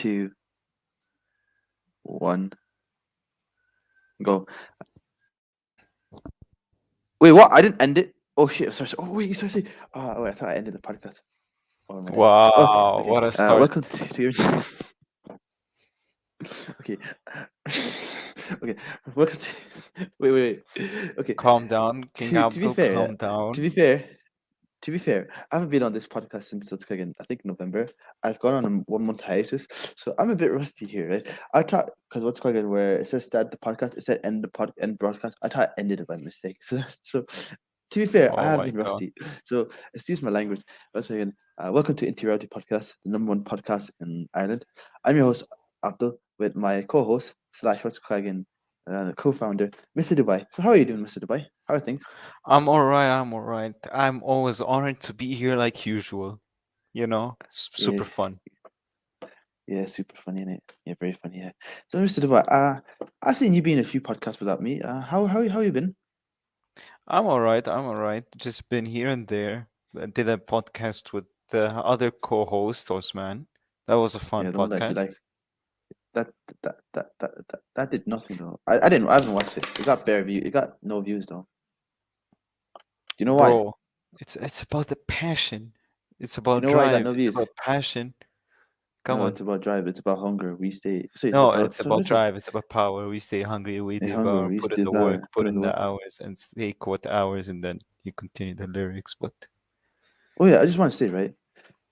2, 1, go. Wait, what? I didn't end it. Oh shit! Sorry. Oh wait, sorry. Wait, I thought I ended the podcast. What am I doing? Oh, Wow, okay. what a start. Welcome to your. Okay. Okay. Welcome to. Wait. Okay. Calm down, King To be Abdul, fair, calm to down. be fair, to be fair, I haven't been on this podcast since again. I think November. I've gone on a 1 month hiatus, so I'm a bit rusty here, right? I thought because what's called again, where it says start the podcast, it said end broadcast. I thought I ended it by mistake. So to be fair, I Oh have my been God. rusty. So excuse my language. Once again, welcome to Interiority Podcast, the #1 podcast in Ireland. I'm your host Abdul with my co-host slash what's called again, co-founder, Mr. Dubai. So how are you doing, Mr. Dubai? How are things? I'm all right, I'm all right. I'm always honored to be here like usual. Yeah, Super fun. yeah, super funny, innit? Yeah, very funny. Yeah. So, Mr. Dubai, I've seen you be in a few podcasts without me. How you been? I'm all right, I'm all right. Just been here and there. I did a podcast with the other co-host, Usman. That was a fun Yeah, the one that you like. podcast. That that did nothing though. I didn't. I haven't watched it. It got bare view. It got no views though. Do you know why? Do Bro, it's about the passion. It's you about know why it got drive. no It's views? about passion. Come No, on. it's about drive. It's about hunger. We stay. So it's No, about. it's So about which one? drive, it's about power. We stay hungry, we A hunger. devour, We put in the devour. work, put Put in in the the work. hours, and stay what hours, and then you continue the lyrics. But Oh yeah, I just want to say right.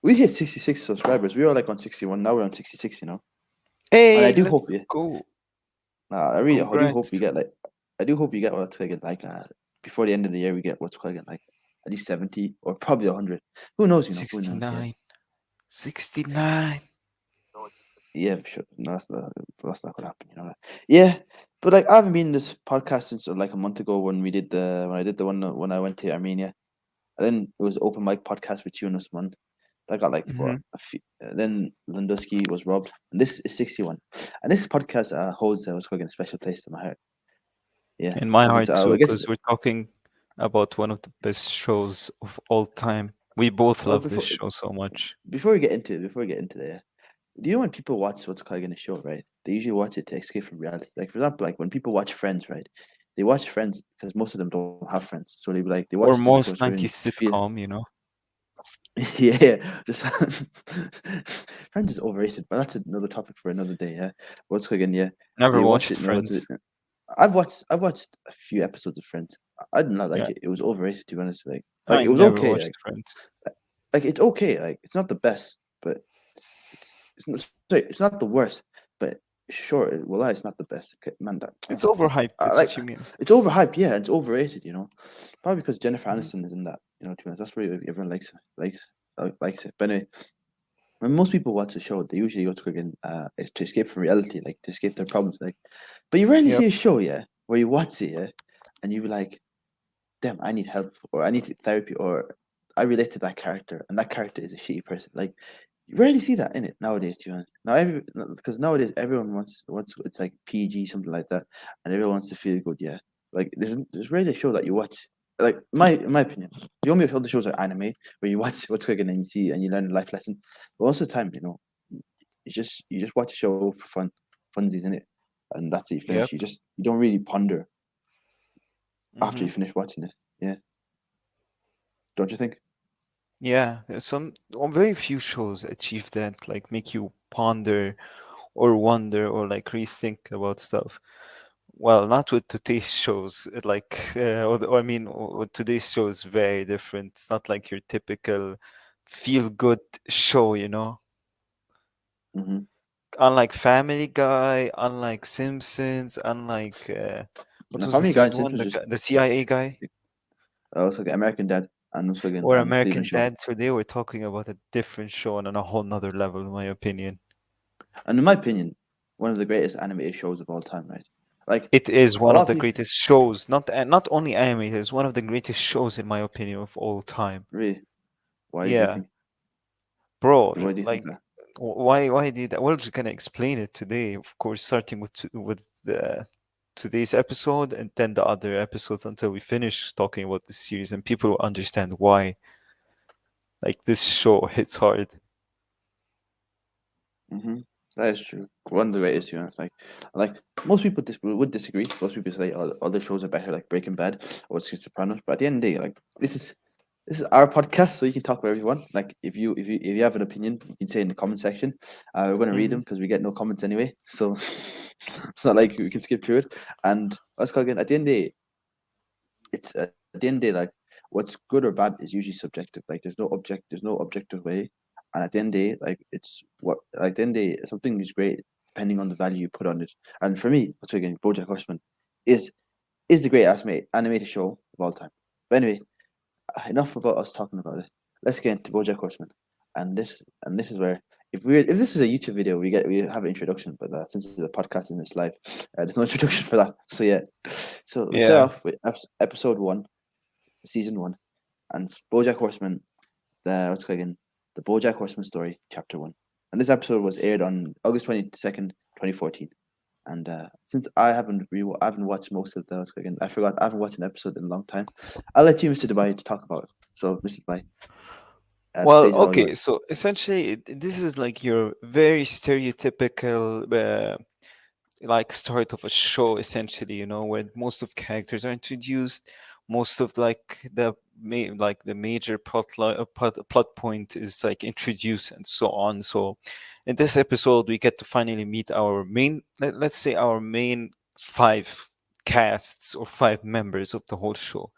We hit 66 subscribers. We were like on 61. Now we're on 66. And I hey, do hope let's you. go. I do hope we Congrats. get like. I do hope you get what's called like before the end of the year we get what's called like at least 70 or probably 100. Who knows? Who knows? Yeah. 69. 69. Yeah, sure. No, that's not gonna happen. Yeah, but like I haven't been in this podcast since like a month ago when I did the one when I went to Armenia. And then it was open mic podcast with you and Usman. That got like what Hmm. a few. Then Landowski was robbed, and this is 61. And this podcast holds what's called a special place to my heart. Yeah, In my because it's heart, too, I guess because we're talking about one of the best shows of all time. We both well love this before show so much. before we get into that. Do you know when people watch what's called in a show, right? They usually watch it to escape from reality. Like for example, like when people watch Friends, right? They watch Friends because most of them don't have friends, so they be like they watch Or it just most because they're in 90s feel. sitcom. Yeah, just Friends is overrated, but that's another topic for another day. Yeah, what's called again? Yeah, Never they watch watched it. No, it's. Friends. I've watched a few episodes of Friends. I did not like Yeah, it. It was overrated to be honest. Like I it was never okay. watched Friends. Like it's okay. Like it's not the best, but it's not, sorry, it's not the worst. But sure, well, it's not the best. Okay, man, It's fuck. overhyped, that's Like what you mean. it's overhyped. Yeah, it's overrated. Probably because Jennifer Mhm. Aniston is in that. To be honest, that's why everyone likes it. But anyway, when most people watch a show, they usually go to again to escape from reality, like to escape their problems. Like, but you rarely Yep. see a show, yeah, where you watch it, yeah, and you be like, damn, I need help, or I need therapy, or I relate to that character, and that character is a shitty person. Like, you rarely see that in it nowadays, to be honest. Because nowadays everyone wants it's like PG something like that, and everyone wants to feel good. Yeah, like there's rarely a show that you watch. Like in my opinion, the only other shows are anime where you watch what's cooking and you see and you learn a life lesson. But most of the time, you just watch a show for funsies in it, and that's it. You finish. Yep. You don't really ponder after Hmm. you finish watching it. Yeah, don't you think? Yeah, some very few shows achieve that, like make you ponder or wonder or like rethink about stuff. Well, not with today's shows. I mean, with today's show is very different. It's not like your typical feel-good show. Mm-hmm. Unlike Family Guy, unlike Simpsons, unlike what Now, was the Family Guy third and one? Simpsons The just the CIA guy also like American Dad and also again or and Cleveland American Show. Dad. Today we're talking about a different show and on a whole nother level, in my opinion. And in my opinion, one of the greatest animated shows of all time, right? Like It is a one lot of of the people, greatest shows, not only animated, it's one of the greatest shows in my opinion of all time. really, why do you Yeah, think? bro, Why do you think like that? why did that? We're just gonna explain it today, of course, starting with the today's episode and then the other episodes until we finish talking about the series and people will understand why like this show hits hard. Mm-hmm. That is true. One of the greatest, you know. It's like most people would disagree. Most people say other shows are better, like Breaking Bad or Sopranos. But at the end of the day, like this is our podcast, so you can talk about everyone. Like if you have an opinion, you can say in the comment section. We're going to read Hmm. them because we get no comments anyway. So it's not like we can skip through it. And let's go again. At the end of the day, it's at the end of the day, like what's good or bad is usually subjective. Like there's no objective way. And at the end of the day, like it's what like at the end of the day, something is great depending on the value you put on it. And for me, what's again, BoJack Horseman is is the greatest animated show of all time. But anyway, enough about us talking about it. Let's get into BoJack Horseman, and this is where if this is a YouTube video, we have an introduction, but since it's a podcast and it's live, there's no introduction for that. So yeah, so we start Yeah. off with episode one, season one, and BoJack Horseman. What's it called again? The BoJack Horseman story, chapter one, and this episode was aired on August 22nd, 2014. And since I haven't watched most of those again. I forgot I haven't watched an episode in a long time. I'll let you, Mr. Dubai, to talk about it. So, Mr. Dubai, the Well, stage is all okay, yours. so essentially, this is like your very stereotypical like start of a show, essentially, where most of characters are introduced, most of like the major plot point is like introduced and so on. So in this episode we get to finally meet our main, let's say our main five casts or five members of the whole show.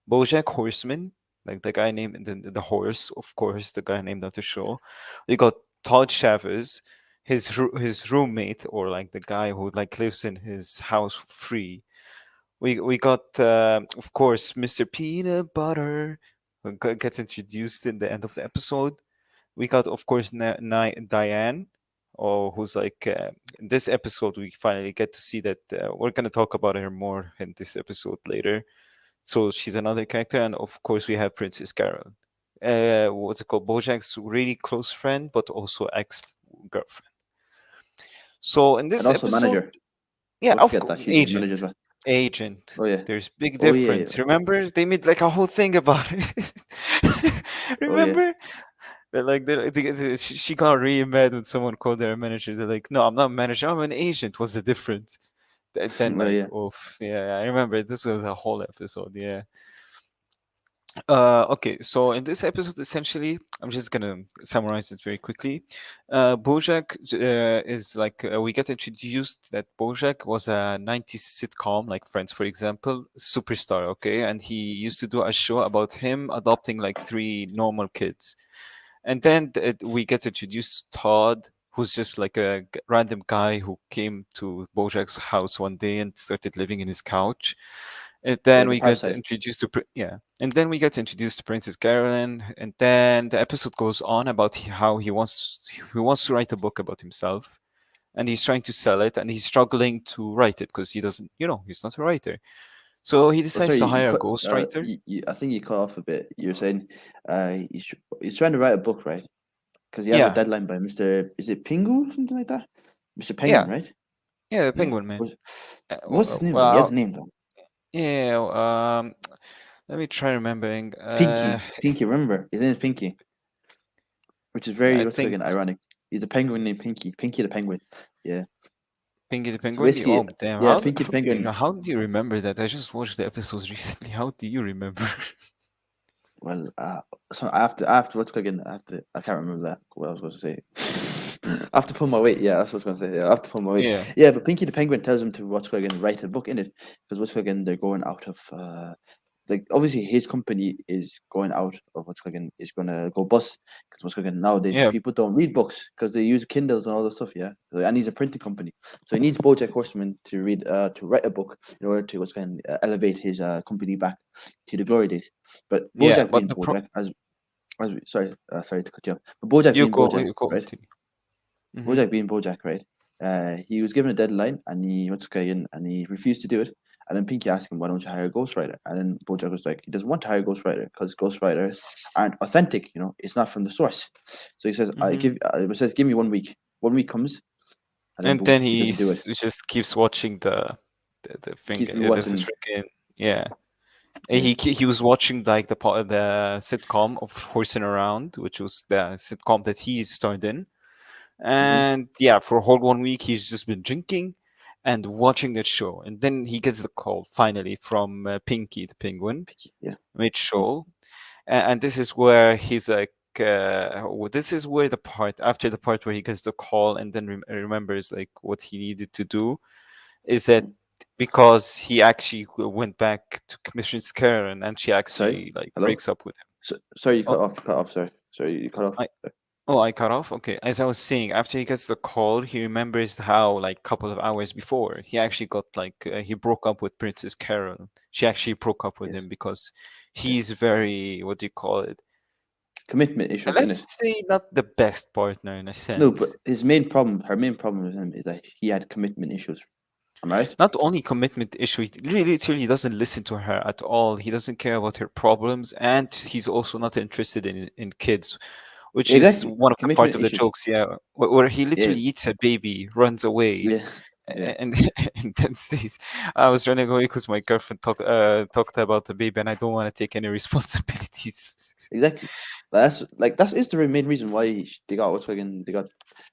Bojack Horseman, like the guy named the horse, of course, the guy named after the show. We got Todd Chavez, his roommate, or like the guy who like lives in his house free. We got of course Mr. Peanut Butter, who gets introduced in the end of the episode. We got of course Diane, or who's like in this episode we finally get to see that we're gonna talk about her more in this episode later. So she's another character, and of course we have Princess Carol. What's it called? Bojack's really close friend, but also ex girlfriend. So in And this also episode, manager. yeah, Don't of forget course, that she's his manager as agent, well. agent. Oh yeah. There's big Oh yeah. Yeah. difference. Remember, they made like a whole thing about it. Oh yeah. Remember? They're like, she got really mad when someone called her a manager. They're like, no, I'm not a manager. I'm an agent. What's the difference? Then Oh like, yeah. oh yeah, I remember this was a whole episode. Yeah. Okay, so in this episode, essentially, I'm just gonna summarize it very quickly. Bojack is like we get introduced that Bojack was a '90s sitcom, like Friends, for example, superstar. Okay, and he used to do a show about him adopting like three normal kids, and then we get introduced to Todd, who's just like a random guy who came to Bojack's house one day and started living in his couch. And Yeah. then The we get parasite. introduced to yeah, and then we get introduced to Princess Carolyn, and then the episode goes on about how he wants to write a book about himself, and he's trying to sell it, and he's struggling to write it because he doesn't, he's not a writer. So he Oh, decides sorry. to You hire a cut. ghostwriter. I think you cut off a bit. You're saying, he's trying to write a book, right? Because he has a Yeah, deadline by Mr. Is it Pingu or something like that? Mr. Penguin, yeah, right? yeah, the Yeah. Penguin Man. What's his name though? He has a Well, name though. yeah. Let me try remembering. Pinky. Pinky, remember? His name is Pinky, which is very, I what's think again, ironic. He's a penguin named Pinky. Pinky the penguin. Yeah. Pinky the So Penguin. basically, Oh damn! yeah, How Pinky the penguin. how do you remember that? I just watched the episodes recently. How do you remember? Well, so I have to what's again? I can't remember that. What I was going to say. I have to pull my weight. Yeah, that's what I was going to say. Yeah, I have to pull my weight. Yeah, Yeah, but Pinky the penguin tells him to what's again write a book in it because what's again they're going out of like obviously his company is going out of what's again is going to go bust because what's again nowadays yeah, people don't read books because they use Kindles and all that stuff. Yeah, so, and he's a printing company, so he needs BoJack Horseman to write a book in order to what's going elevate his company back to the glory days. But yeah. BoJack But being the pro BoJack, sorry to cut you off, but BoJack you being go BoJack, you go right? continue. Hmm. BoJack being BoJack, right? He was given a deadline and he went to go in and he refused to do it. And then Pinky asked him, "Why don't you hire a ghostwriter?" And then BoJack was like, "He doesn't want to hire a ghostwriter because ghostwriters aren't authentic. You know, it's not from the source." So he says, "I Hmm. give." It says, "Give me 1 week." 1 week comes, and then And boom, then he doesn't do it. he just keeps watching the thing, Keeps the rewatching. freaking yeah. Yeah, He was watching like the sitcom of Horsing Around, which was the sitcom that he starred in. Mm-hmm. And yeah, for a whole 1 week, he's just been drinking and watching that show. And then he gets the call finally from Pinky the penguin, Yeah. mid Mm. show. And this is where he's like, this is where the part after the part where he gets the call and then remembers like what he needed to do is that Mm. because he actually went back to Commissioner Karen and she Sorry. actually like Hello. breaks up with him. Sorry, you Oh, cut off. You cut off. Sorry. Sorry, you cut off. I Sorry. oh, I cut off. Okay, as I was saying, after he gets the call, he remembers how like couple of hours before he actually got like he broke up with Princess Carol. She actually broke up with Yes. him because Yes. he's very, what do you call it? Commitment issues in it. Let's say not the best partner in a No, but sense. his main problem, her main problem with him is that he had commitment issues. Am I right? Not only commitment issue, he really literally doesn't listen to her at all. He doesn't care about her problems, and he's also not interested in kids, which is Exactly. one of the part Commitment of the issues. jokes. Yeah, where he Yeah. literally eats a baby, runs away, Yeah. Yeah. and and then says, "I was running away because my girlfriend talked about the baby, and I don't want to take any responsibilities." Exactly. That is the main reason why they got what's fucking they got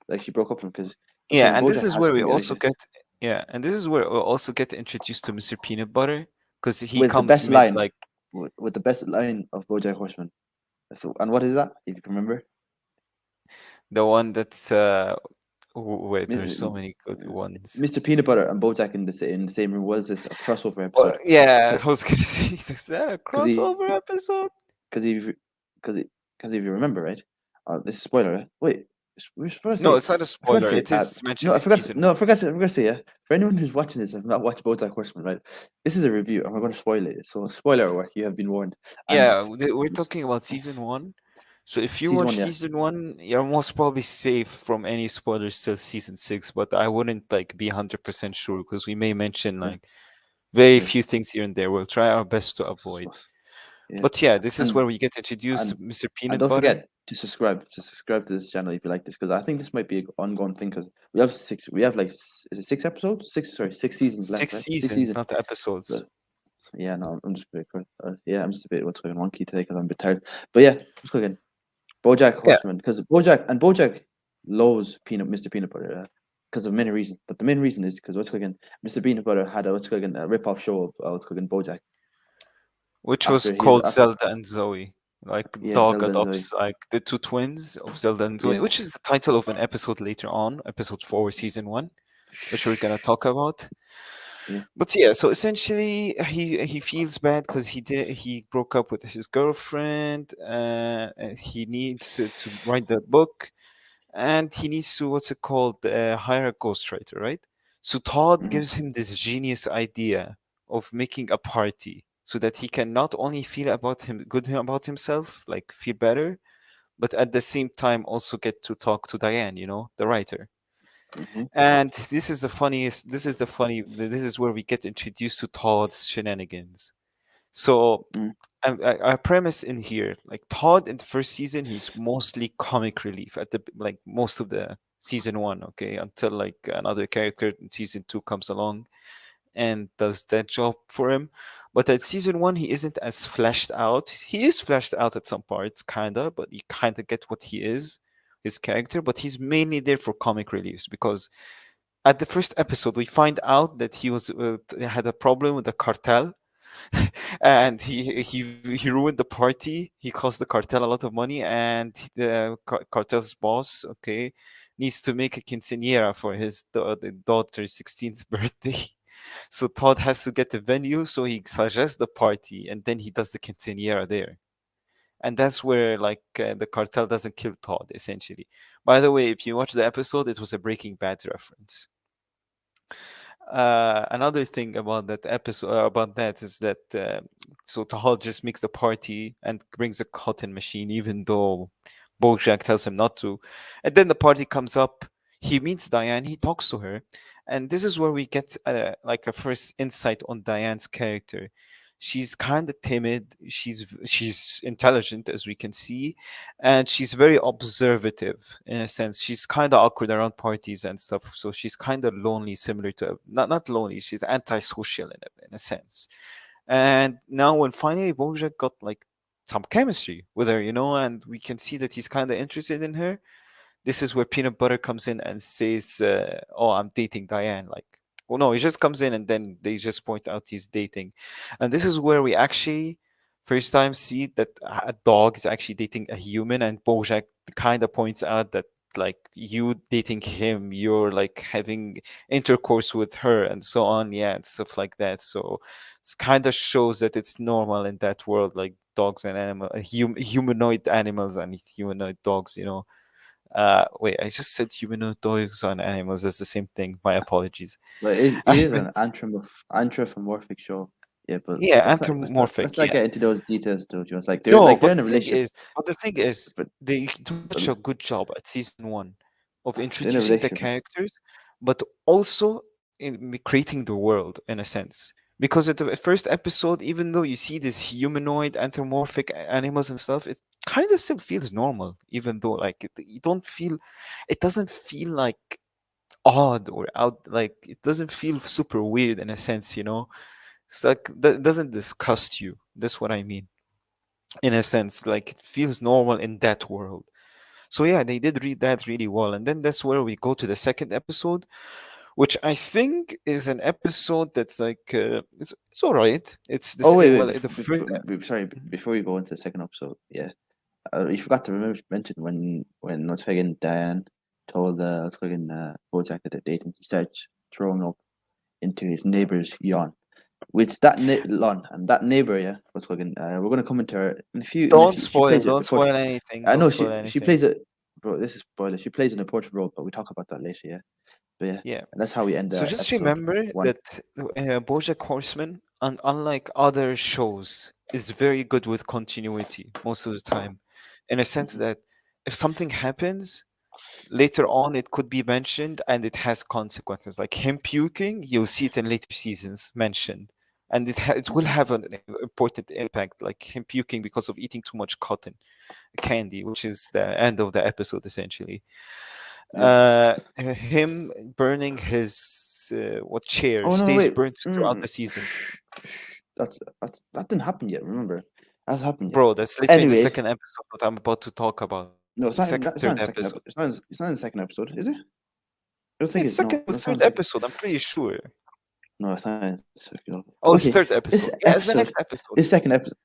like she broke up with him because what's Yeah, fucking and this Bojack is has where we commitment also issues get yeah, and this is where we also get introduced to Mr. Peanut Butter because he with the comes best mid line like with the best line of Bojack Horseman. So and what is that? If you can remember, the one that's wait, there's so Mi- many good ones. Mr. Peanut Butter and Bojack in the same room. Was this a crossover Well, episode? yeah, I was gonna say, is that a Because he crossover episode? because if because because if you remember right, this is spoiler. Right? Wait, we're supposed to No, say it's not a I forgot to spoiler. say It is no mentioned I in forgot season no one. I forgot to say for anyone who's watching this and have not watched BoJack Horseman right, this is a review and we're going to spoil it. So spoiler alert, you have been warned. And Yeah, we're talking about season one. So if you season watch one, yeah, season one, you're most probably safe from any spoilers till season six. But I wouldn't like be 100% sure because we may mention yeah, like very yeah, few things here and there. We'll try our best to avoid. yeah. But yeah, this is And where we get introduced to and Mr. and Peanut don't Butter. forget to subscribe to this channel if you like this because I think this might be an ongoing thing because we have like is it 6 episodes 6 seasons left, Six right? Six seasons, seasons. not episodes. But yeah, no, I'm just a bit yeah, I'm just a bit what's going wonky today because I'm a bit tired. But yeah, let's go again. Bojack Yeah, Horseman because Bojack loves Mr. Peanut Butter because of many reasons. But the main reason is because what's cooking Mr. Peanut Butter had a what's cooking a rip off show of what's cooking Bojack which was after he called after Zelda and Zoe. Like yeah dog Zelda and Zoe adopts like the two twins of Zelda and Zoe, yeah which is the title of an episode later on, episode four, season one, which we're gonna talk about. yeah But yeah, so essentially he feels bad because he broke up with his girlfriend. And he needs to write the book, and he needs to what's it called hire a ghostwriter, right? So Todd hmm gives him this genius idea of making a party so that he can not only feel about him good about himself, like feel better, but at the same time also get to talk to Diane, the writer. hmm And this is the funniest. This is where we get introduced to Todd's shenanigans. So, hmm our premise in here, like Todd in the first season, he's mostly comic relief at the like most of the season one, okay, until like another character in season two comes along and does that job for him. But at season one, he isn't as fleshed out. He is fleshed out at some parts, kinda, but you kinda get what he is, his character. But he's mainly there for comic reliefs because at the first episode, we find out that he was had a problem with the cartel, and he ruined the party. He cost the cartel a lot of money, and the cartel's boss, okay, needs to make a quinceañera for his the daughter's 16th birthday. So Todd has to get the venue, so he suggests the party, and then he does the quinceañera there. And that's where like the cartel doesn't kill Todd, essentially. By the way, if you watch the episode, it was a Breaking Bad reference. Another thing about that episode about that is that so Tahal just makes the party and brings a cotton machine, even though Bojack tells him not to. And then the party comes up. He meets Diane. He talks to her, and this is where we get like a first insight on Diane's character. She's kind of timid. She's intelligent, as we can see, and she's very observative in a sense. She's kind of awkward around parties and stuff, so she's kind of lonely, similar to not lonely. She's antisocial in a sense. And now when finally Bojack got like some chemistry with her, and we can see that he's kind of interested in her. This is where Peanut Butter comes in and says, "Oh, I'm dating Diane." Like, well, no, he just comes in and then they just point out he's dating, and this is where we actually first time see that a dog is actually dating a human, and Bojack kind of points out that like you dating him, you're like having intercourse with her and so on, yeah, and stuff like that. So it kind of shows that it's normal in that world, like dogs and humanoid animals and humanoid dogs, you know. Wait, I just said humanoid dogs and animals. That's the same thing. My apologies. But it I is meant, an anthropomorphic show. Yeah, but yeah, let's anthropomorphic. not Yeah. get into those details, though. You know, it's like No, they're but in a the thing relationship, is, but the thing is, but they do but such a good job at season one of they're in a introducing the relationship. characters, but also in creating the world in a sense. Because at the first episode, even though you see this humanoid, anthropomorphic animals and stuff, it kind of still feels normal. Even though, like, you don't feel, it doesn't feel like odd or out. Like, it doesn't feel super weird in a sense, you know. It's like that doesn't disgust you. That's what I mean in a sense, like it feels normal in that world. So yeah, they did read that really well, and then that's where we go to the second episode, which I think is an episode that's like it's all right. It's Oh this wait, well wait. the first Sorry. Mhm. Before we go into the second episode, yeah, you forgot to mention when what's fucking Diane told what's fucking Bojack that they're dating. He starts throwing up into his neighbor's yawn. Which lawn and that neighbor, yeah, what's fucking. We're gonna come into her in a Don't few. She spoil, plays an don't important. spoil anything, I don't know spoil she anything. plays a bro. This is spoiler. She plays an important role, but we talk about that later. Yeah, but yeah, Yeah. and that's how we end So the just episode remember one. that BoJack Horseman, unlike other shows, is very good with continuity most of the time, in a sense Mhm. that if something happens later on, it could be mentioned and it has consequences. Like him puking, you'll see it in later seasons mentioned, and it will Mhm. have an important impact. Like him puking because of eating too much cotton candy, which is the end of the episode essentially. Yeah. Him burning his what chair Oh no, stays wait. burnt throughout Mm. the season. That didn't happen yet. Remember, that's happened yet. Bro, that's literally in the Anyway, second episode that I'm about to talk about. no, The second, it's not in third the second episode. episode. It's not in the second episode, is it? I don't think It's it's no. second or No, it's not in third the second. episode, I'm pretty sure. No, it's not in the second. Oh, it's Okay, third this episode. Yeah, it's the episode, next episode. this second episode.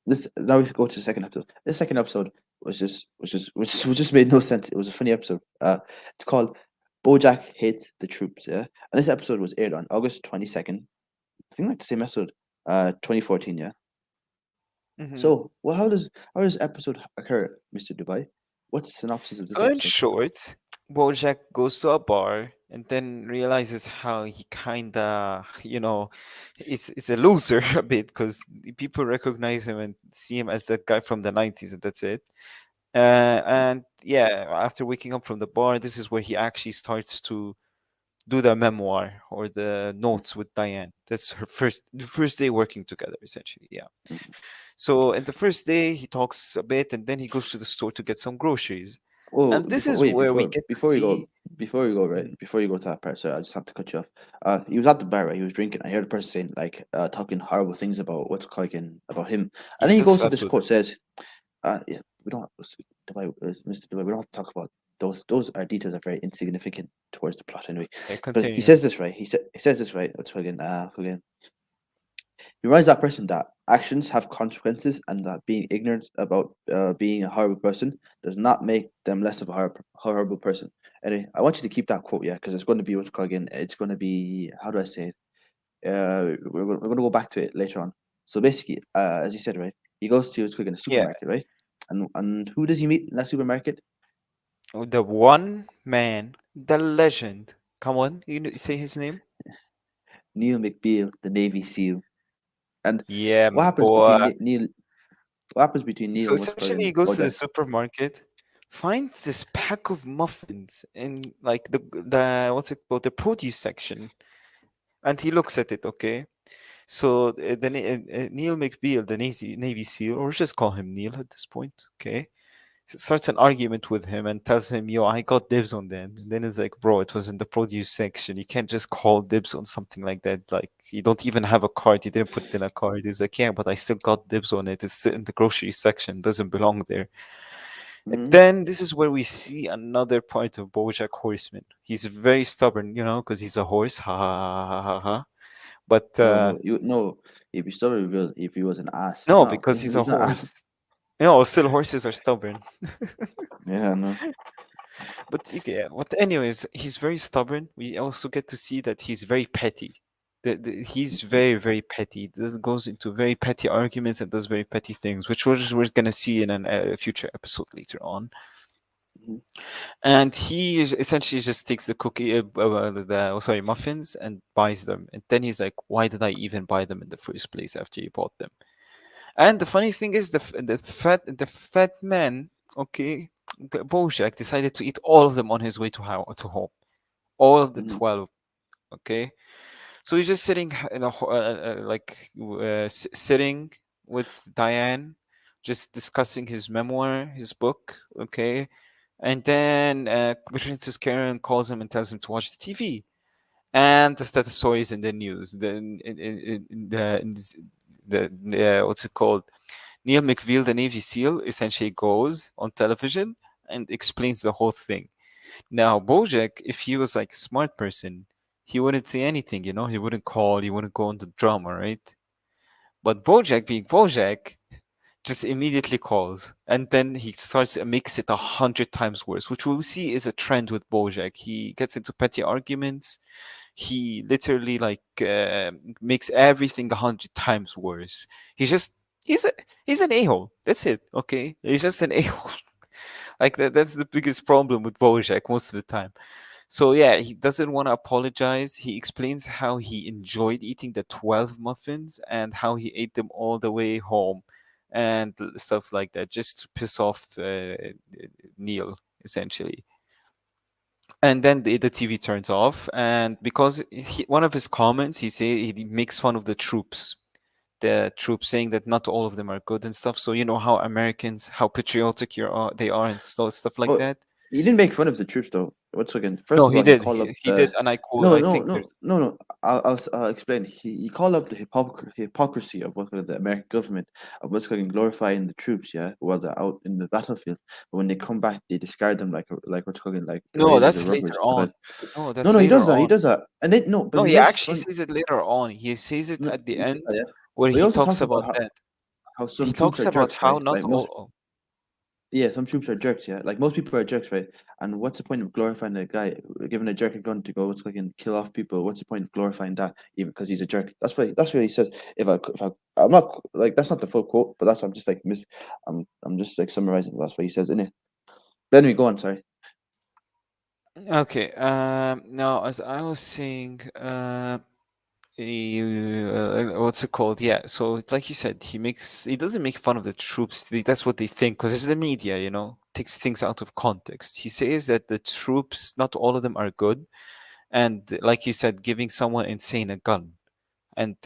This now we go to the second episode. This second episode which just made no sense. It was a funny episode. It's called BoJack Hates the Troops. Yeah, and this episode was aired on August 22nd. I think like the same episode. 2014. Yeah. Hmm. So, well, how does episode occur, Mister Dubai? What's the synopsis of this So in episode? short, Bojack goes to a bar and then realizes how he kinda, is a loser a bit because people recognize him and see him as that guy from the 90s, and that's it. And yeah, after waking up from the bar, this is where he actually starts to do the memoir or the notes with Diane. That's the first day working together, essentially. Yeah. Mhm. So in the first day, he talks a bit, and then he goes to the store to get some groceries. Oh, And this is where we get to see. before you go, right, Mhm. before you go to that part, sorry, I just have to cut you off. He was at the bar, right? He was drinking. I heard the person saying like, talking horrible things about what's called about him, He and then he still goes to slept this with her. quote says, yeah, we don't, Mr. Dubai, we don't have to talk about those. Those are details are very insignificant towards the plot anyway. Yeah, But he continue. says this right. He says this right. That's fucking. He reminds that person that actions have consequences and that being ignorant about being a horrible person does not make them less of a horrible person. Anyway, I want you to keep that quote, yeah, because it's going to be what's called again. It's going to be, how do I say it? We're going to go back to it later on. So basically, as you said, right, he goes to a Yeah, supermarket, right? And who does he meet in that supermarket? the one man, the legend. Come on, say his name. Neil McBeal, the Navy SEAL. And Yeah, what my happens boy. between Neil? What happens between Neil So and what's called essentially, he again? goes to the Bojack? supermarket, finds this pack of muffins in like the what's it called, the produce section, and he looks at it. Okay, so Neil McBeal, the Navy SEAL, or just call him Neil at this point. Okay, starts an argument with him and tells him, "Yo, I got dibs on that." And then it's like, "Bro, it was in the produce section. You can't just call dibs on something like that. Like, you don't even have a card. You didn't put it in a card." He's like, "Yeah, but I still got dibs on it. It's in the grocery section. Doesn't belong there." And Mm-hmm. then this is where we see another part of Bojack Horseman. He's very stubborn, because he's a horse. Ha ha ha ha ha. Ha. But No, no, you no. He'd be stubborn if he was an ass. no, No, because he's a he's not ass. horse. No, still horses are stubborn. Yeah, no. But yeah, but anyways, he's very stubborn. We also get to see that he's very petty. He's Mm-hmm. very, very petty. This goes into very petty arguments and does very petty things, which we're gonna see in a future episode later on. Mm-hmm. And he essentially just takes the sorry, muffins and buys them. And then he's like, "Why did I even buy them in the first place after you bought them?" And the funny thing is, the fat man, okay, the Bojack decided to eat all of them on his way to home, all of the Mm-hmm. 12. Okay, so he's just sitting in sitting with Diane, just discussing his memoir, his book. Okay, and then Princess Karen calls him and tells him to watch the TV. And the status story is in the news. The what's it called? Neil McVeil, the Navy SEAL, essentially goes on television and explains the whole thing. Now, Bojack, if he was like a smart person, he wouldn't say anything, he wouldn't call, he wouldn't go into drama, right? But Bojack, being Bojack, just immediately calls, and then he starts to makes it 100 times worse, which we'll see is a trend with Bojack. He gets into petty arguments. He literally makes everything 100 times worse. He's just he's a he's an a-hole. That's it. Okay, he's just an a-hole. Like that's the biggest problem with Bojack most of the time. So yeah, he doesn't want to apologize. He explains how he enjoyed eating the 12 muffins and how he ate them all the way home and stuff like that, just to piss off Neil, essentially. And then the TV turns off, and because one of his comments, he makes fun of the troops, saying that not all of them are good and stuff. So you know how Americans, how patriotic they are, and stuff like Oh, that. he didn't make fun of the troops though. What's again? First No, of he all, he did. called up He did, the. and I quote. No, I no, think no, there's no, no. I'll explain. He called up the hypocrisy of what's called the American government of what's called glorifying the troops, yeah, who are out in the battlefield. But when they come back, they discard them like what's called like no. erasers or That's later rubbers. on. Because No, no, that's no, he later does that. He on. does that, and then no, but No, he he makes actually fun. says it later on. He says it No, at the he does end, that, yeah. where But he he also talks talks about about that. how He some troops talks are about jerks, how right? not Like most. all. Yeah, some troops are jerks, yeah. Like most people are jerks, right? And what's the point of glorifying a guy giving a jerk a gun to go what's like and kill off people? What's the point of glorifying that even because he's a jerk? That's what he says. I'm not like that's not the full quote, but that's I'm just like I'm just like summarizing. That's what he says in it. Then we go on. Sorry. Okay. Now, as I was saying, what's it called? Yeah. So it's like you said, he doesn't make fun of the troops. That's what they think, because it's the media, takes things out of context. He says that the troops, not all of them are good, and like you said, giving someone insane a gun and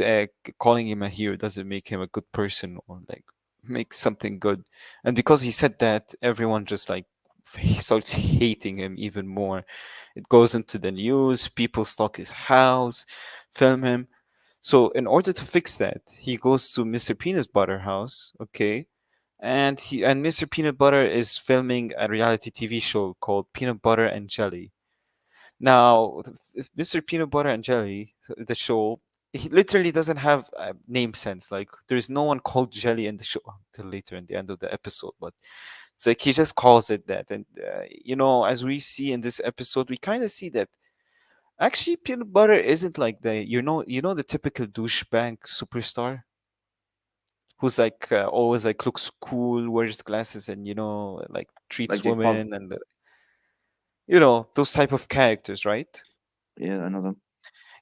calling him a hero doesn't make him a good person or like make something good. And because he said that, everyone just like he starts hating him even more. It goes into the news, people stalk his house, film him. So in order to fix that, he goes to Mr. Peanut Butter house, okay? And Mr. Peanut Butter is filming a reality TV show called Peanut Butter and Jelly. Now, Mr. Peanut Butter and Jelly, the show, he literally doesn't have a name sense. Like, there's no one called Jelly in the show until later in the end of the episode. But it's like he just calls it that. And, as we see in this episode, we kind of see that actually Peanut Butter isn't like the typical douchebag superstar who's like always like looks cool, wears glasses, and, like Like treats Jake Paul. women and, those type of characters, right? Yeah, I know them.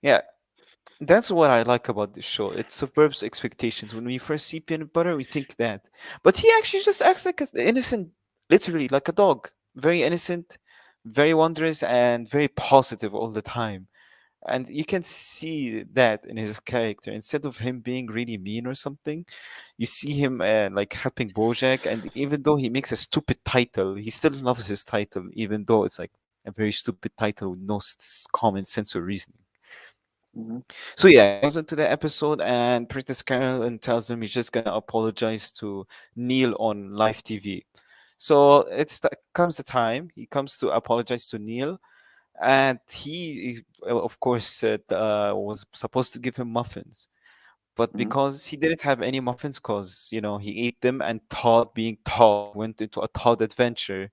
Yeah, that's what I like about this show. It subverts expectations. When we first see Peanut Butter, we think that. But he actually just acts like an innocent, literally like a dog. Very innocent, very wondrous, and very positive all the time. And you can see that in his character. Instead of him being really mean or something, you see him like helping Bojack. And even though he makes a stupid title, he still loves his title, even though it's like a very stupid title with no common sense or reasoning. Hmm. So yeah, he goes into the episode, and Princess Carolyn tells him he's just gonna apologize to Neil on live TV. So comes the time he comes to apologize to Neil, and of course said was supposed to give him muffins, but Mm-hmm. because he didn't have any muffins, because he ate them, and Todd, being Todd, went into a Todd adventure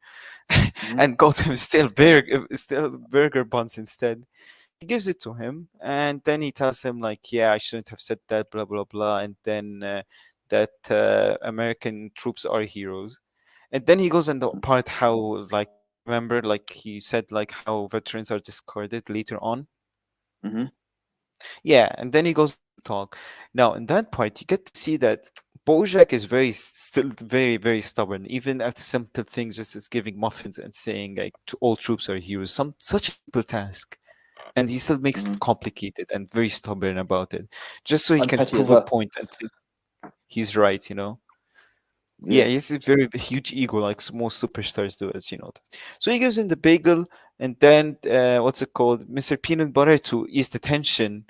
Mm-hmm. and got him still burger buns instead. He gives it to him, and then he tells him like, "Yeah, I shouldn't have said that, blah blah blah," and then that American troops are heroes. And then he goes in the part how, like, remember, like he said, like how veterans are discarded later on. Mm-hmm. Yeah, and then he goes into the talk. Now, in that part, you get to see that Bojack is still very, very stubborn, even at simple things, just as giving muffins and saying like all troops are heroes, some such a simple task, and he still makes Mm-hmm. it complicated and very stubborn about it, just so he And can petty as prove a well. point and think he's right. Yeah, Yeah. he has a very huge ego, like most superstars do, as you know. So he gives him the bagel, and then what's it called, Mr. Peanut Butter, to ease the tension,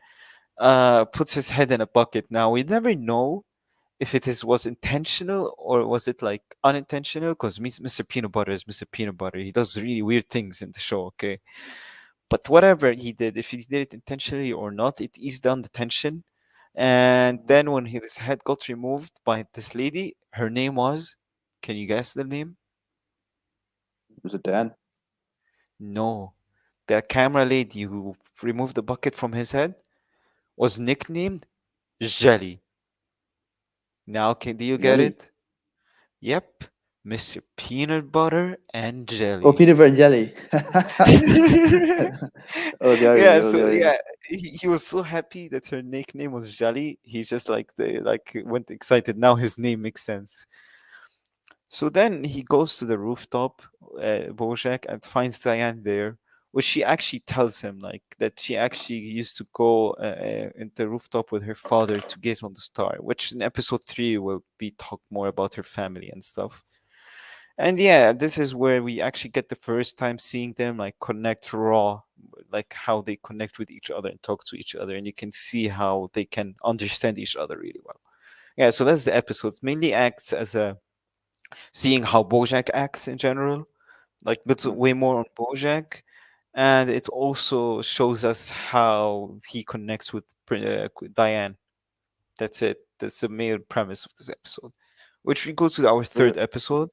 puts his head in a bucket. Now we never know if was intentional or was it like unintentional, because Mr. Peanut Butter is Mr. Peanut Butter. He does really weird things in the show, okay? But whatever he did, if he did it intentionally or not, it eased down the tension. And Mm-hmm. then when his head got removed by this lady, her name was, can you guess the name? Was it Dan? No. The camera lady who removed the bucket from his head was nicknamed Jelly. Now, do you get Jelly? it? Yep. Mr. Peanut Butter and Oh, Jelly. peanut butter and jelly. Oh, the irony. Yeah, Oh, the so irony. yeah, he was so happy that her nickname was Jelly. He just went excited. Now his name makes sense. So then he goes to the rooftop, Bojack, and finds Diane there, which she actually tells him like that she actually used to go in the rooftop with her father to gaze on the star. Which in episode 3 will be talk more about her family and stuff. And yeah, this is where we actually get the first time seeing them like connect raw, like how they connect with each other and talk to each other, and you can see how they can understand each other really well. Yeah, so that's the episodes. Mainly acts as a seeing how Bojack acts in general, like but Mm. way more on Bojack, and it also shows us how he connects with Diane. That's it. That's the main premise of this episode. Which we go to our third But, episode.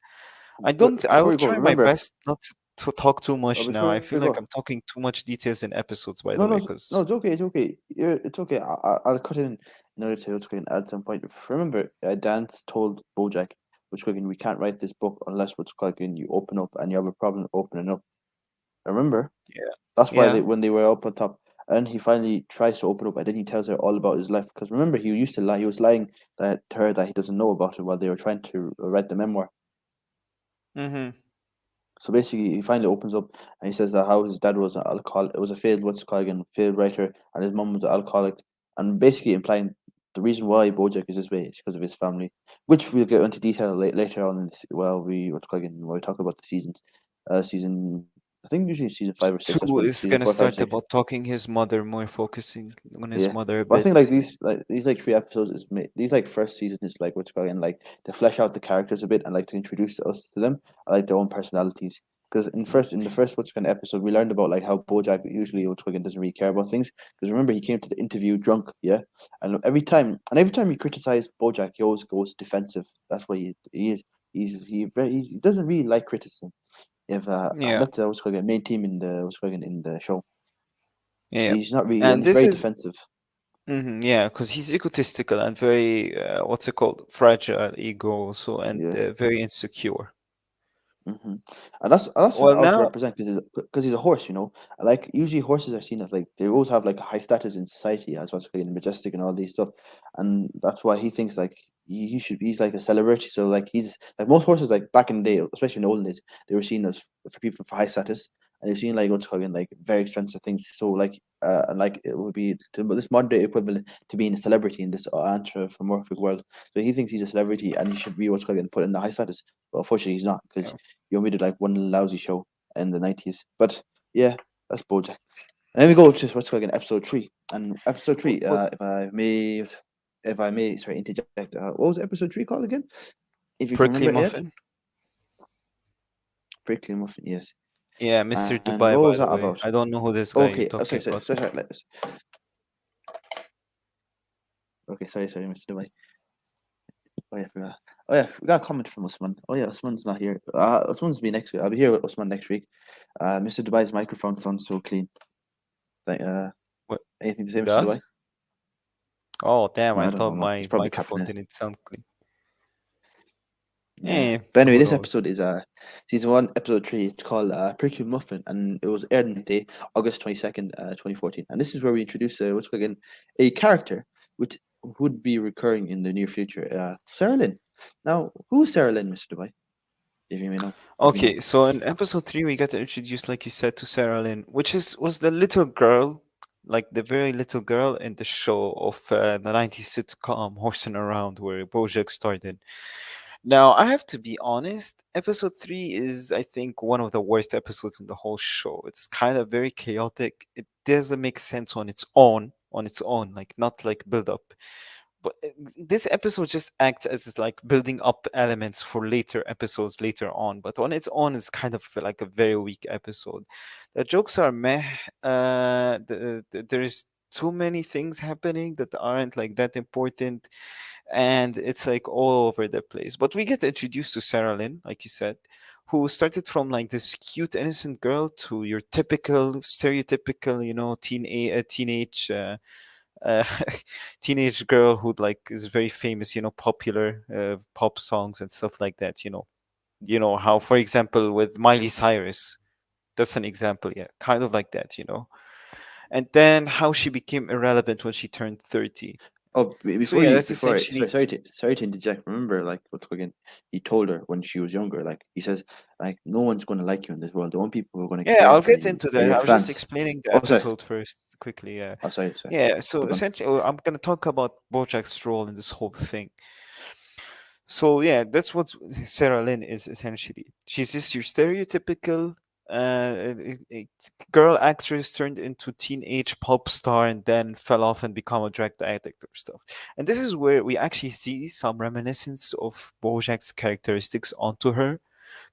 but I before will you go, try my remember, best not to talk too much now. before I you feel go, like I'm talking too much details in episodes, by no, the way, no, because it's okay, it's okay. It's okay. I'll cut in order to okay, and add some point. Remember, Dance told Bojack, which cooking we can't write this book unless what's cooking you open up and you have a problem opening up. Remember, yeah, that's why yeah, when they were up on top, and he finally tries to open up, and then he tells her all about his life. Because remember, he used to lie. He was lying that to her that he doesn't know about it while they were trying to write the memoir. mm-hmm, So basically, he finally opens up and he says that how his dad was an alcoholic. It was a failed what's it called again, failed writer, and his mom was an alcoholic, and basically implying the reason why BoJack is this way is because of his family, which we'll get into detail later on. In this, well, we what's it called again when we talk about the seasons, season. I think usually season 5 or 6. That's two when is season gonna 4, 5, start 6. about talking his mother, more focusing on his Yeah, mother a but I think like bit. these like 3 episodes these like first season is like what's going like to flesh out the characters a bit and like to introduce us to them, like their own personalities. Because in the first what's kind of episode we learned about like how BoJack usually what's going doesn't really care about things. Because remember he came to the interview drunk, yeah, and every time he criticized BoJack, he always goes defensive. That's what he is. He doesn't really like criticism. If Yeah, that's what's called a main team in the what's called in the show. yeah, He's not really and and he's this very is defensive. yeah, because he's egotistical and very what's it called, fragile ego also, and Yeah. very insecure. Hmm. And that's Well, how to now, represent because he's a horse, you know. Like usually horses are seen as like they always have like a high status in society as what's called majestic and all these stuff, and that's why he thinks like he should he's like a celebrity. So like he's like most horses like back in the day, especially in the olden days, they were seen as for people for high status, and they're seen like what's called like very expensive things. So like and like it would be to this modern day equivalent to being a celebrity in this anthropomorphic world. So he thinks he's a celebrity and he should be what's called put in the high status. But unfortunately, he's not because yeah. you only did like one lousy show in the 90s. But yeah, that's Bojack. And then we go to what's called an episode 3. And episode 3, What if I may, sorry, interject. What was episode 3 called again? If you can prickly remember it yet? muffin? Prickly Muffin, yes. Yeah, Mr. And Dubai, what was by the that way. about? I don't know who this guy you're Okay, talking sorry, sorry, about sorry, is. sorry, okay, sorry, sorry, Mr. Dubai. Oh yeah, forgot. Oh yeah, we got a comment from Usman. Oh yeah, Usman's not here. Usman's be next week. I'll be here with Usman next week. Mr. Dubai's microphone sounds so clean. Like, What anything to say, he Mr. Dubai? does? Oh, damn, No, I I don't know. thought No, he's my probably capping microphone it. didn't sound clean. Yeah. Eh, But anyway, who this knows? episode is season one, episode three. It's called Prickly Muffin, and it was aired on the day August 22nd, 2014. And this is where we introduce what's again a character which would be recurring in the near future. Sarah Lynn. Now, who's Sarah Lynn, Mr. Dubai? If you may know, if you know. Okay, so in episode 3 we got introduced, like you said, to Sarah Lynn, which is was the little girl, like the very little girl in the show of the 90s sitcom Horsing Around, where Bojack started. Now, I have to be honest, episode 3 is, I think, one of the worst episodes in the whole show. It's kind of very chaotic. It doesn't make sense on its own, like not like build up. But this episode just acts as like building up elements for later episodes later on, but on its own is kind of like a very weak episode. The jokes are meh. There is too many things happening that aren't like that important, and it's like all over the place. But we get introduced to Sarah Lynn, like you said, who started from like this cute innocent girl to your typical stereotypical, teenage uh, teenage girl who like is very famous, popular pop songs and stuff like that. You know how, for example, with Miley Cyrus, that's an example. Yeah, kind of like that. And then how she became irrelevant when she turned 30. Oh, So before yeah, you, that's before I, essentially. sorry to interject. Remember, like what's again? He told her when she was younger, like he says, like no one's going to like you in this world. The only people who are going to Yeah, care I'll for get you into are that. your I was just fans. explaining the Oh, sorry. episode first quickly. Yeah. Oh, sorry, sorry. Yeah, so Keep on. essentially, I'm gonna talk about Bojack's role in this whole thing. So yeah, that's what Sarah Lynn is essentially. She's just your stereotypical girl actress turned into teenage pop star and then fell off and become a drug addict or stuff. And this is where we actually see some reminiscence of Bojack's characteristics onto her,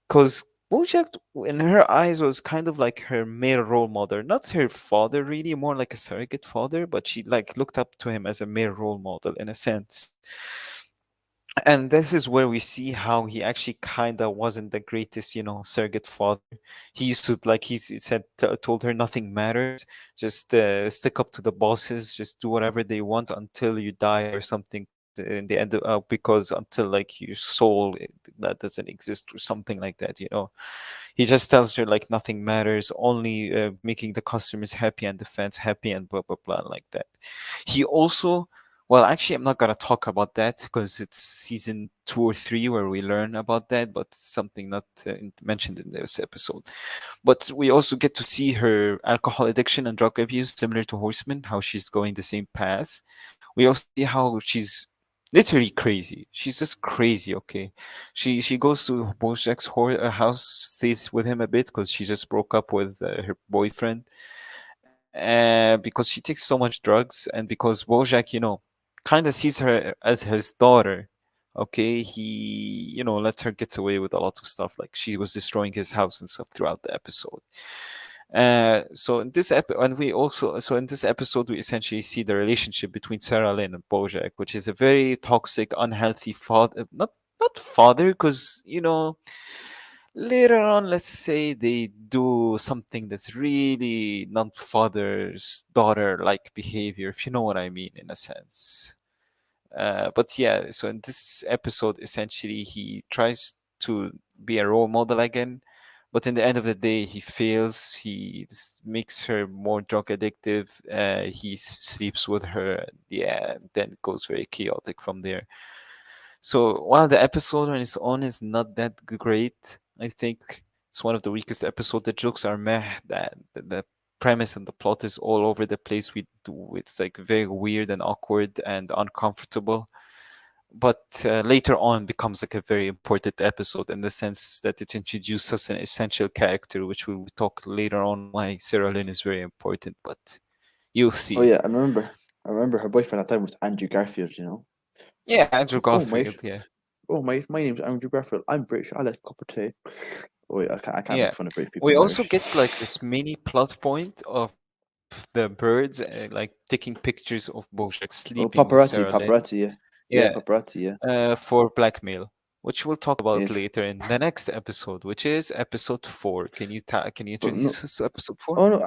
because Bojack, in her eyes, was kind of like her male role model, not her father really, more like a surrogate father, but she like looked up to him as a male role model in a sense. And this is where we see how he actually kind of wasn't the greatest, surrogate father. He used to, like he said, told her nothing matters. Just stick up to the bosses. Just do whatever they want until you die or something. In the end, because until like your soul that doesn't exist or something like that. He just tells her like nothing matters, only making the customers happy and the fans happy and blah blah blah like that. He also, well, actually, I'm not gonna talk about that because it's season 2 or 3 where we learn about that, but it's something not mentioned in this episode. But we also get to see her alcohol addiction and drug abuse, similar to Horseman, how she's going the same path. We also see how she's literally crazy. She's just crazy. Okay, she goes to Bojack's house, stays with him a bit because she just broke up with her boyfriend, because she takes so much drugs, and because Bojack, kind of sees her as his daughter. Okay, he lets her get away with a lot of stuff, like she was destroying his house and stuff throughout the episode. So in this episode, we essentially see the relationship between Sarah Lynn and Bojack, which is a very toxic, unhealthy father. Not father, because later on, let's say they do something that's really not father's daughter like behavior, if you know what I mean, in a sense. But yeah, so in this episode, essentially, he tries to be a role model again, but in the end of the day, he fails. He makes her more drug addictive. He sleeps with her. Yeah, then it goes very chaotic from there. So while the episode on its own is not that great, I think it's one of the weakest episodes. The jokes are meh. That the premise and the plot is all over the place. It's like very weird and awkward and uncomfortable. But later on becomes like a very important episode in the sense that it introduces an essential character, which we'll talk later on why Sarah Lynn is very important. But you'll Oh see. yeah, I remember her boyfriend at the time was Andrew Garfield. You know, Yeah, Andrew oh my, Garfield. Yeah. my name's Andrew Garfield. I'm British. I like cup of tea. wait, I can't make Yeah. fun of British people We in also Irish. get like this mini plot point of the birds like taking pictures of Bojack sleeping Oh, with Sarah Lynn. paparazzi, yeah, Yeah, yeah, paparazzi, yeah, for blackmail, which we'll talk about yeah. later in the next episode, which is episode 4. Can you But no, introduce us to episode 4? oh no,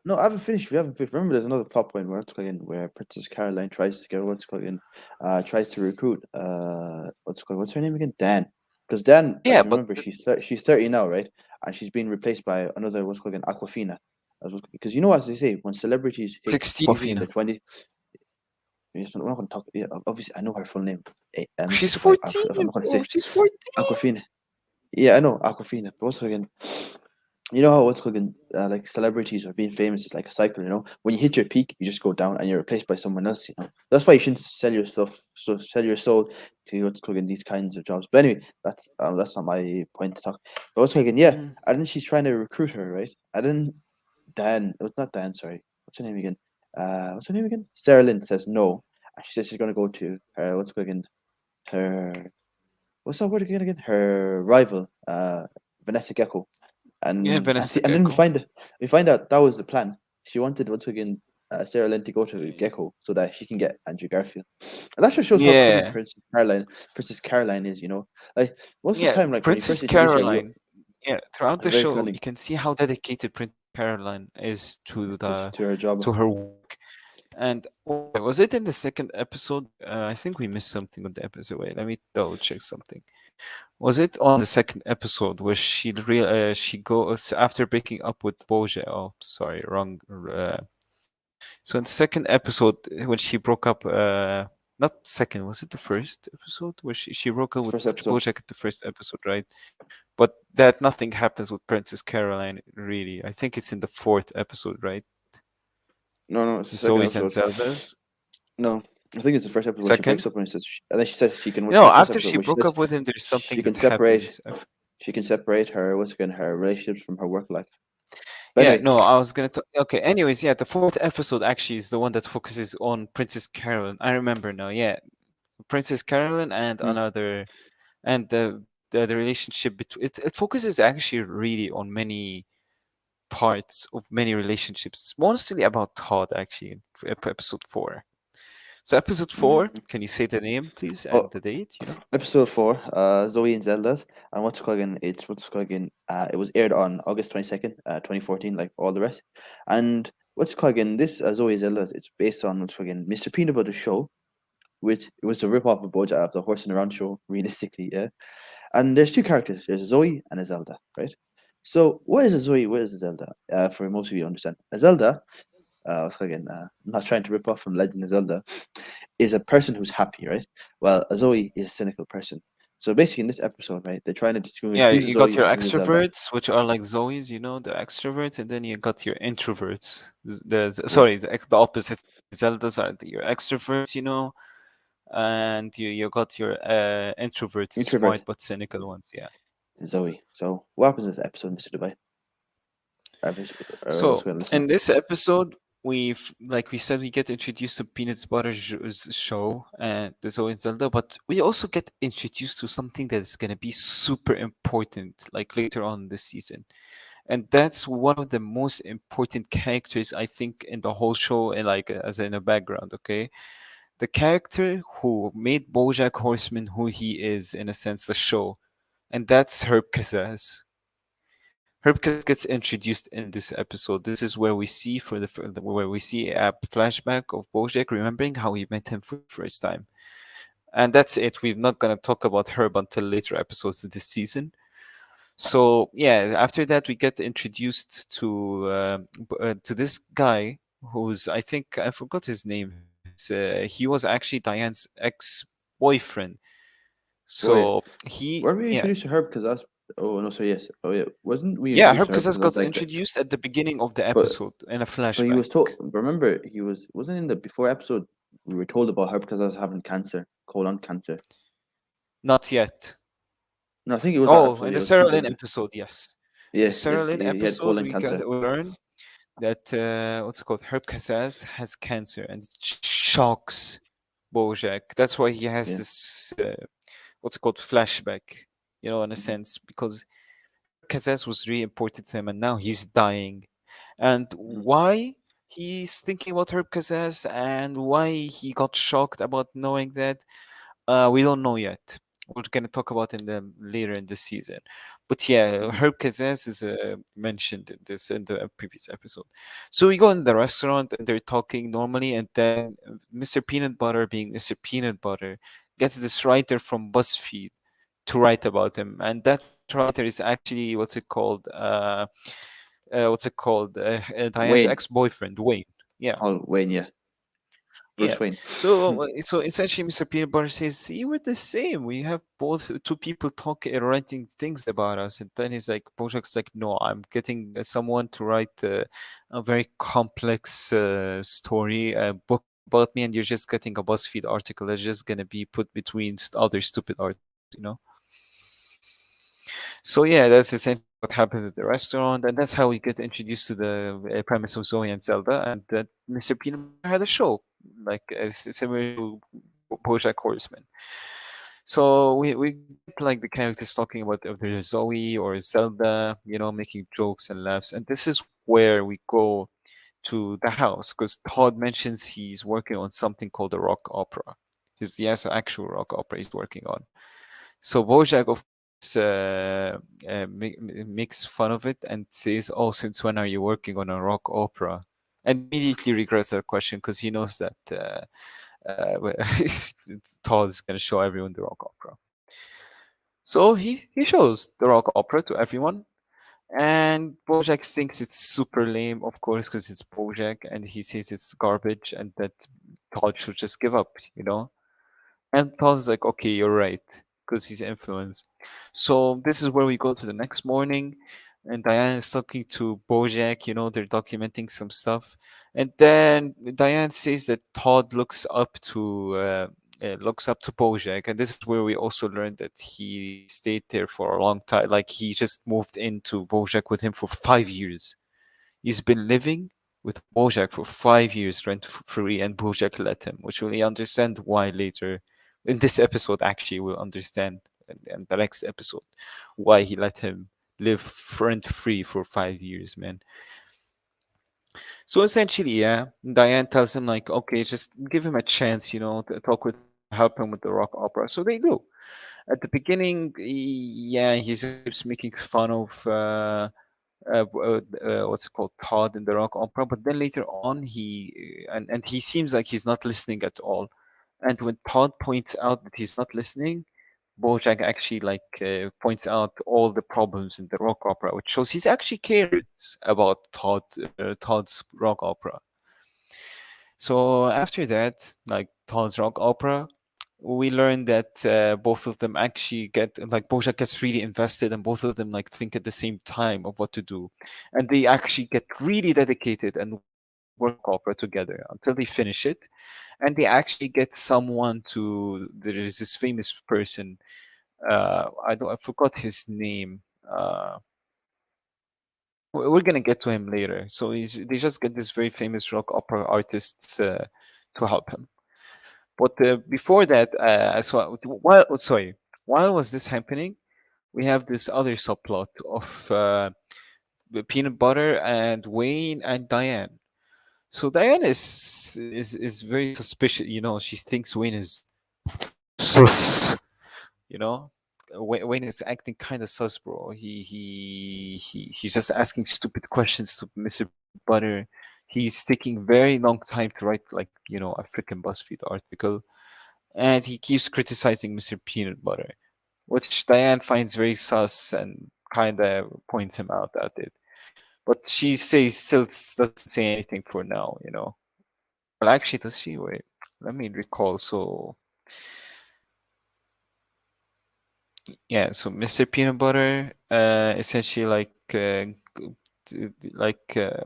no, I haven't finished. We haven't finished. Remember, there's another plot point where where Princess Caroline tries to get tries to recruit what's her name again? Dan. Because Dan, Yeah, as you but remember, she's 30 now, right? And she's being replaced by another Aquafina. Because you know, as they say, when celebrities hit 16 TV in the Wafina. 20s, yes, we're not going to talk. Yeah, obviously, I know her full name, Mr. She's Dubai. 14, I'm not going to bro. say She's 14. Aquafina. Yeah, I know Aquafina. But also again, you know how like celebrities or being famous is like a cycle. You know, when you hit your peak, you just go down and you're replaced by someone else. You know, that's why you shouldn't sell your stuff. So sell your soul to what's cooking these kinds of jobs. But anyway, that's not my point to talk. But what's cooking? Yeah, Mm. and then she's trying to recruit her, right? And then Dan, it was not Dan. Sorry, what's her name again? What's her name again? Sarah Lynn says no, and she says she's gonna go to her. What's cooking? Her what's that word again? Her rival, Vanessa Gecko, Yeah, and Vanessa see, and then Gecko. we find out that was the plan. She wanted once again Sarah Lynn to go to Gecko so that she can get Andrew Garfield, and that just shows how cunning Yeah. Princess Caroline is. You know, like most of the Yeah, time, like when you Princess first introduce her, Caroline. Yeah, throughout the very show, you cunning can see how dedicated Princess Caroline is to her job. to her work. And was it in the second episode? I think we missed something on the episode. Wait, let me double check something. Was it on the second episode where she goes after breaking up with Boja? Oh, sorry, wrong. So in the second episode when she broke up, not second, was it the first episode where she broke up It's with first episode. Bojack at the first episode, right? But that nothing happens with Princess Caroline, really. I think it's in the fourth episode, right? No, no, it's the second Zoe's and episode. Zelda's. No, I think it's the first episode when she breaks Second? up and says, and then she says she can. What's No, the first after episode she where she broke says up with him, there's she something can that separate happens. her her relationships from her work life. But Yeah, anyway, no, I was gonna talk. Okay, anyways, yeah, the fourth episode actually is the one that focuses on Princess Carolyn. I remember now. Yeah, Princess Carolyn and mm, another, and the relationship between it focuses actually really on many parts of many relationships. It's mostly about Todd actually in episode 4. So episode 4, mm. can you say the name please and Oh, the date, you know? episode 4, Zoe and Zelda's, and what's it called again? It's what's it called again? It was aired on August 22nd, 2014, like all the rest. And what's it called again? This Zoe and Zelda's. It's based on what's it called again? Mr. Peanut Butter show, which it was the rip off of Bojack of the Horse and Around show, realistically, yeah. And there's two characters. There's a Zoe and a Zelda, right? So what is a Zoe? What is a Zelda? For most of you to understand, a Zelda. What's it called again? I'm not trying to rip off from Legend of Zelda. Is a person who's happy, right? Well, a Zoe is a cynical person. So basically, in this episode, right, they're trying to distinguish Yeah, who's a you got Zoe your and who's a Zelda. extroverts, which are like Zoe's, you know, the extroverts, and then you got your introverts. Yeah, Sorry, the opposite. Zeldas are your extroverts, you know, and you got your introverts, introvert smart but cynical ones. Yeah. Zoe. So what happens in this episode, Mr. Dubai? What's So going to listen? in this episode, like we said, we get introduced to Peanut Butter show and the Zoe and Zelda, but we also get introduced to something that is gonna be super important, like later on this season, and that's one of the most important characters I think in the whole show, and like as in a background. Okay, the character who made BoJack Horseman who he is in a sense, the show, and that's Herb Kazaz. Herb Kazaz gets introduced in this episode. This is where we see where we see a flashback of Bojack remembering how he met him for the first time. And that's it. We're not gonna talk about Herb until later episodes of this season. So yeah, after that we get introduced to this guy who's, I think I forgot his name. He was actually Diane's ex-boyfriend. Oh yeah, So he were we yeah introduced to Herb? Because that's oh no, sorry, yes, oh yeah, wasn't we yeah introduced Herb to Herb? Kazaz Because I was got like, introduced at the beginning of the but episode in a but he flashback. was told. Remember, he wasn't in the before episode. We were told about Herb because I was having cancer, colon cancer. Not yet. No, I think it was that Oh, episode. in Yeah, the it was Sarah something. Lynn episode, yes. The Yes, Sarah yes, Lynn he had episode, colon cancer. we learn that what's it called? Herb Kazaz has cancer, and it shocks Bojack. That's why he has Yeah, this what's it called, flashback. You know, in a mhm, sense, because Kazaz was really important to him, and now he's dying. And Mhm. why he's thinking about Herb Kazaz and why he got shocked about knowing that, we don't know yet. We're gonna talk about in the later in this season. But yeah, Mhm. Herb Kazaz is mentioned in this in the previous episode. So we go in the restaurant and they're talking normally, and then Mr. Peanut Butter, being Mr. Peanut Butter, gets this writer from BuzzFeed to write about him, and that writer is actually Diane's Wayne. ex-boyfriend, Wayne. Yeah. Oh, Wayne. Yeah, Yeah. Bruce Wayne. So essentially, Mr. Peanut Butter says, "You were the same. We have both two people talking and writing things about us." And then he's like, Bojack's like, "No, I'm getting someone to write a very complex story, a book about me, and you're just getting a BuzzFeed article that's just gonna be put between other stupid articles, you know." So yeah, that's essentially what happens at the restaurant, and that's how we get introduced to the premise of Zoe and Zelda, and that Mr. Peanut Butter had a show, like similar to BoJack Horseman. So we get like the characters talking about either Zoe or Zelda, making jokes and laughs, and this is where we go to the house because Todd mentions he's working on something called a rock opera. He has an actual rock opera he's working on. So Bojack, of course, makes fun of it and says, "Oh, since when are you working on a rock opera?" And immediately regrets that question because he knows that Todd is going to show everyone the rock opera. So he shows the rock opera to everyone, and Bojack thinks it's super lame, of course, because it's Bojack, and he says it's garbage and that Todd should just give up. And Todd's like, okay, you're right, because he's influenced. So this is where we go to the next morning, and Diane is talking to Bojack. They're documenting some stuff, and then Diane says that Todd looks up to Bojack, and this is where we also learned that he stayed there for a long time. Like he just moved into Bojack with him for 5 years. He's been living with Bojack for 5 years rent free, and Bojack let him, which we understand why later in this episode. Actually, we'll understand in the next episode why he let him live rent free for 5 years, man. So essentially, yeah, Diane tells him like, okay, just give him a chance, to talk with him, help him with the rock opera. So they do. At the beginning, yeah, he just keeps making fun of what's it called, Todd in the rock opera. But then later on, and he seems like he's not listening at all. And when Todd points out that he's not listening, Bojack actually like points out all the problems in the rock opera, which shows he's actually cares about Todd's rock opera. So after that, like Todd's rock opera, we learn that both of them actually get like Bojack gets really invested, and both of them like think at the same time of what to do, and they actually get really dedicated and work on the rock opera together until they finish it, and they actually get someone to. There is this famous person. I forgot his name. We're gonna get to him later. So they just get this very famous rock opera artists to help him. But before that, while was this happening, we have this other subplot of the Peanut Butter and Wayne and Diane. So Diane is very suspicious. She thinks Wayne is sus. You know, Wayne is acting kind of sus, bro. He's just asking stupid questions to Mr. Peanut Butter. He's taking very long time to write like a freaking BuzzFeed article, and he keeps criticizing Mr. Peanut Butter, which Diane finds very sus and kind of points him out at it. But she says still doesn't say anything for now. Well, actually, does she? Wait, let me recall. So yeah, so Mr. Peanut Butter, essentially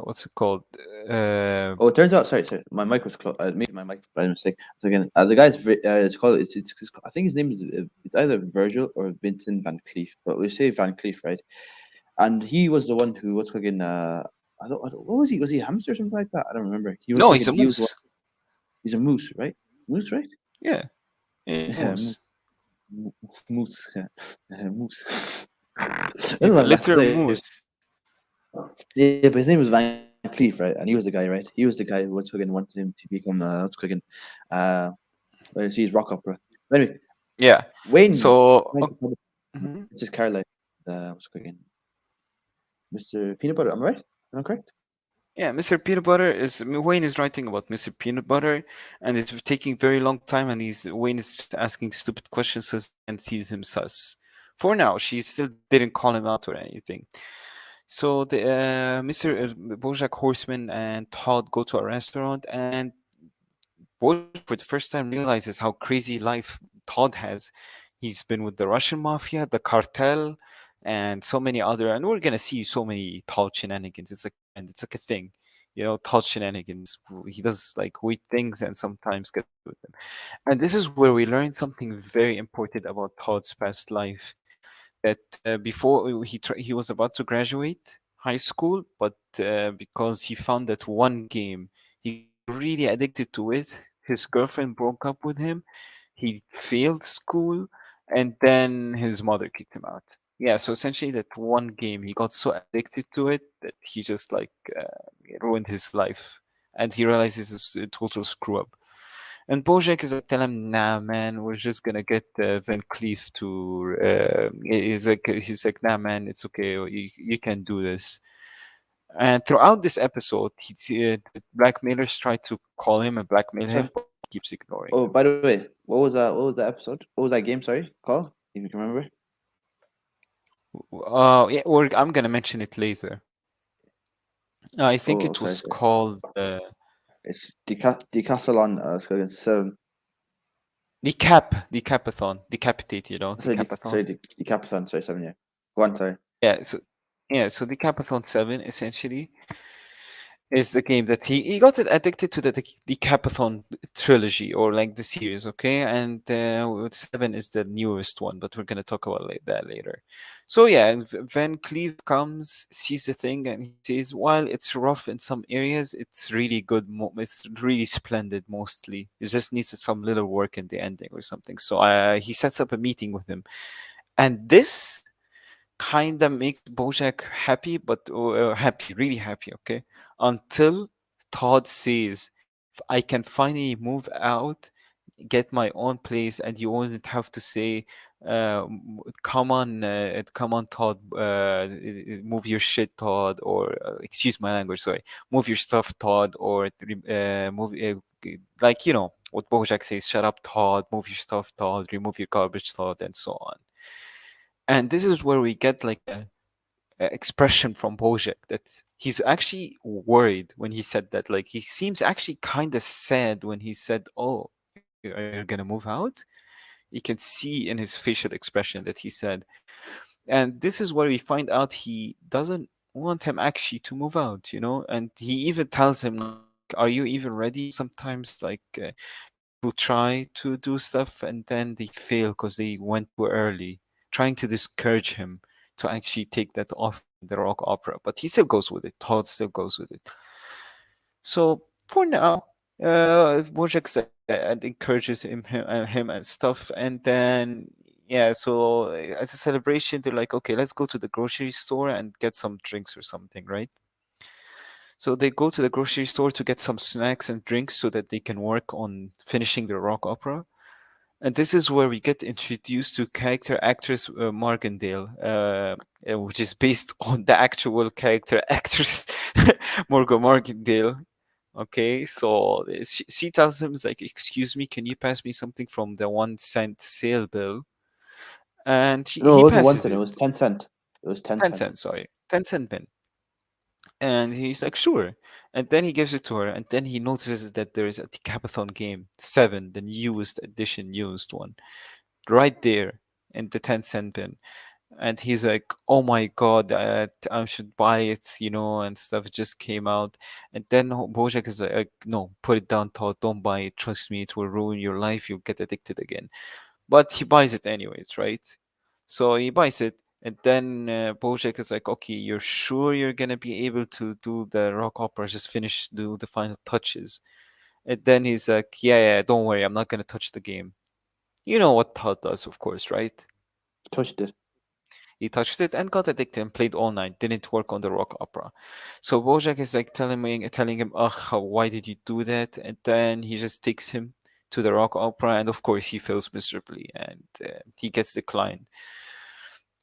what's it called? Uh, Oh, it turns out. Sorry. My mic was closed. I made my mic by mistake. So again, the guy's. It's called. I think his name is. It's either Virgil or Vincent Van Cleef, but we say Van Cleef, right? And he was the one who what's fucking. What was he? Was he a hamster or something like that? I don't remember. He was no, fucking. he's a He was one. moose. He's a moose, right? Moose, right? Yeah, he's a Yeah, moose. moose. Yeah, moose. I don't He's a know about literal his name. moose. Yeah, but his name was Van Cleef, right? And he was the guy, right? He was the guy who once again wanted him to become what's cooking, uh, see his rock opera. Anyway, Yeah. Wayne, So, mhm. it's just Caroline, what's cooking, Mr. Peanut Butter. Am I right? Am I correct? Yeah, Mr. Peanut Butter is Wayne is writing about Mr. Peanut Butter, and it's taking very long time, and he's Wayne is just asking stupid questions so he can see him sus. For now, she still didn't call him out or anything. So the Mr. Bojack Horseman and Todd go to a restaurant, and Bojack for the first time realizes how crazy life Todd has. He's been with the Russian mafia, the cartel, and so many other, and we're gonna see so many Todd shenanigans. It's like a thing, Todd shenanigans. He does like weird things and sometimes get with them. And this is where we learn something very important about Todd's past life. That before he was about to graduate high school, but because he found that one game, he got really addicted to it. His girlfriend broke up with him. He failed school, and then his mother kicked him out. Yeah, so essentially that one game, he got so addicted to it that he just like ruined his life, and he realizes it's a total screw up. And Bojack is like, tell him, nah, man, we're just gonna get Van Cleef to. He's like, nah, man, it's okay. You can do this. And throughout this episode, the blackmailers try to call him and blackmail So, him, but he keeps ignoring oh, them. by the way, what was that? What was that episode? What was that game? Sorry, called? If you can remember. Yeah, I'm gonna mention it later. I think Oh, it sorry, was sorry. called It's Decathlon. It's against 7. Decapitate, Decapathon. Decapathon. Sorry, 7. Yeah. Go on. Sorry. Yeah, so Decapathon 7 essentially is the game that he got addicted to the Decapathon trilogy or like the series, okay? And 7 is the newest one, but we're gonna talk about that later. So yeah, and Van Cleave comes, sees the thing, and he says, while it's rough in some areas, it's really good. It's really splendid mostly. It just needs some little work in the ending or something. So he sets up a meeting with him, and this kind of makes Bojack happy, but happy, really happy, okay? Until Todd says, I can finally move out, get my own place, and you wouldn't have to say, come on, Todd, move your shit, Todd, or excuse my language, sorry, move your stuff, Todd, or move, like, what Bojack says, shut up, Todd, move your stuff, Todd, remove your garbage, Todd, and so on. And this is where we get like a expression from Bojack that he's actually worried when he said that. Like he seems actually kind of sad when he said, "Oh, are you gonna move out?" You can see in his facial expression that he said, and this is where we find out he doesn't want him actually to move out, and he even tells him, like, "Are you even ready?" Sometimes, like people try to do stuff and then they fail because they went too early, trying to discourage him to actually take that off the rock opera. But he still goes with it. Todd still goes with it. So for now, Bojack and encourages him and stuff, and then yeah. So as a celebration, they're like, okay, let's go to the grocery store and get some drinks or something, right? So they go to the grocery store to get some snacks and drinks so that they can work on finishing the rock opera. And this is where we get introduced to character actress Margendale, which is based on the actual character actress Morgan Margendale. Okay, so she tells him, like, excuse me, can you pass me something from the 1 cent sale bill? And No, he it wasn't one passes cent. It it. was 10 cent. It was 10 10 cent. cents, sorry. 10-cent bin. And he's like, sure. And then he gives it to her, and then he notices that there is a Decapathon game, 7, the newest edition, newest one, right there in the 10-cent bin. And he's like, oh my God, I should buy it, and stuff. It just came out. And then Bojack is like, no, put it down, Todd. Don't buy it. Trust me, it will ruin your life. You'll get addicted again. But he buys it anyways, right? So he buys it, and then Bojack is like, "Okay, you're sure you're gonna be able to do the rock opera? Just finish, do the final touches." And then he's like, "Yeah, yeah, don't worry, I'm not gonna touch the game." You know what Todd does, of course, right? Touched it. He touched it and got addicted and played all night. Didn't work on the rock opera. So Bojack is like telling him, "Ugh, why did you do that?" And then he just takes him to the rock opera, and of course he fails miserably, and he gets declined.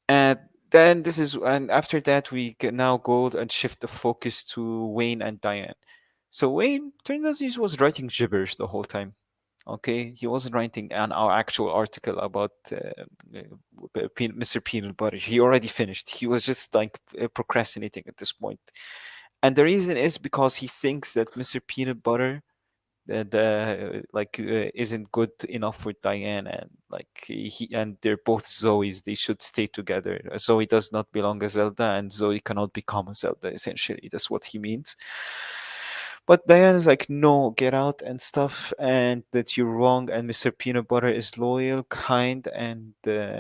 And then and after that we can now go and shift the focus to Wayne and Diane. So Wayne turns out he was writing gibberish the whole time. Okay, he wasn't writing an our actual article about Mr. Peanut Butter. He already finished. He was just like procrastinating at this point. And the reason is because he thinks that Mr. Peanut Butter isn't good enough for Diane, and like he and they're both Zoes. They should stay together. Zoe does not belong as Zelda, and Zoe cannot become a Zelda. Essentially, that's what he means. But Diane is like, no, get out and stuff, and that you're wrong. And Mr. Peanut Butter is loyal, kind, and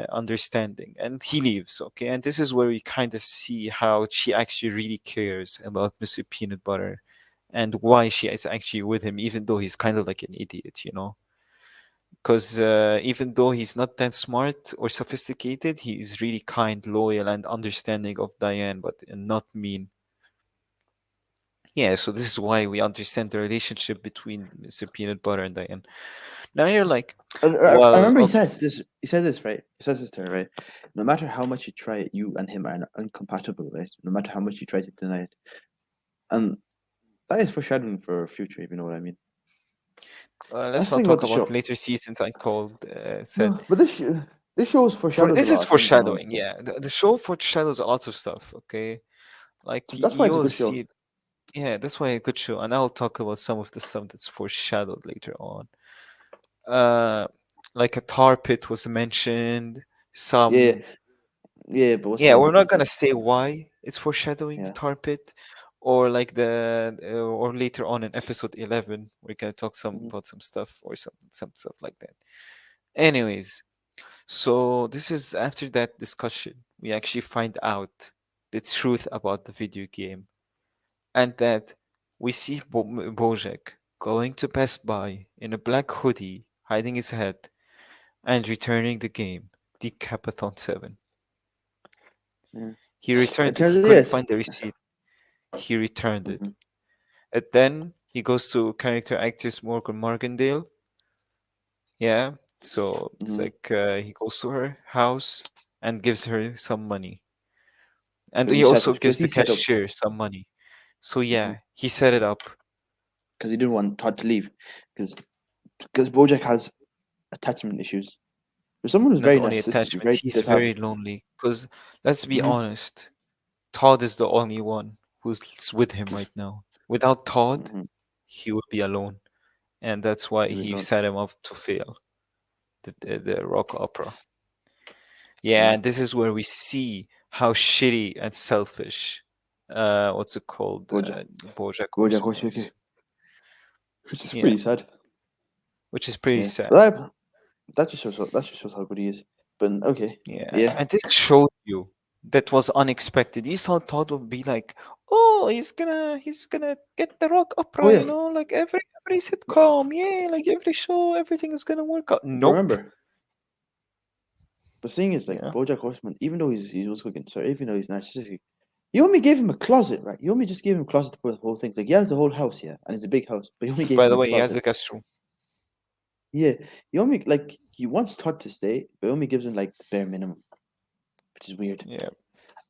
understanding. And he leaves, okay? And this is where we kind of see how she actually really cares about Mr. Peanut Butter and why she is actually with him, even though he's kind of like an idiot, you know? Because even though he's not that smart or sophisticated, he is really kind, loyal, and understanding of Diane, but not mean. Yeah, so this is why we understand the relationship between Mr. Peanut Butter and Diane. Now you're like, I well, remember he okay, says this. He says this, right? He says this to her, right? No matter how much you try it, you and him are incompatible, right? No matter how much you try to deny it, and that is foreshadowing for future, if you know what I mean. That's let's the not thing about talk the about show. later seasons. I told said No, but this show for foreshadows a this lot is of things, you know. foreshadowing. Yeah, the show foreshadows a lot of stuff. Okay, like That's why it's a you'll good show. see. Yeah, that's why a good show, and I'll talk about some of the stuff that's foreshadowed later on. Uh, like a tar pit was mentioned. Yeah, Some yeah, but what's Yeah, called we're the not big gonna thing? say why it's foreshadowing the Yeah. tar pit, or like or later on in episode 11, we're gonna talk some Hmm. about some stuff or some stuff like that. Anyways, so this is after that discussion, we actually find out the truth about the video game, and that we see Bojack going to Best Buy in a black hoodie, hiding his head, and returning the game, Decapathon 7. Yeah. He It returned it. turns He out, yeah. couldn't find the receipt. He returned it. Hmm. And then he goes to character actress Morgan Margendale. Yeah. So it's Hmm. like he goes to her house and gives her some money. And Because he he set also because gives he the set up cashier some money. So because yeah, he set it up. he didn't want Todd to leave because Bojack has attachment issues. For someone who's Not very only narcissistic, attachment, very he's does have. very lonely. Because let's be Hmm. honest, Todd is the only one who's with him right now. Without Todd, Hmm. he would be alone. And that's why He would he know. set him up to fail the rock opera. Yeah, Yeah, and this is where we see how shitty and selfish, what's it called, Bojack. BoJack Bojack Horseman Horseman, is. which is Yeah, pretty sad. which is pretty Yeah, sad. but that just shows how good he is. But okay, Yeah, yeah, and this showed you that was unexpected. You thought Todd would be like, "Oh, he's gonna get the rock oh opera, yeah. like every But, sitcom, yeah, like every show, everything is gonna work out." but Nope. remember, the thing is like Yeah. BoJack Horseman, even though he was cooking, sorry, even though he's narcissistic, you only gave him a closet, right? You only just gave him a closet to put the whole thing. Like he has the whole house, yeah, and it's a big house, but you only gave By him the a way, he has closet. a guest room. Yeah, you only like he wants Todd to stay, but only gives him like the bare minimum, which is weird. Yeah.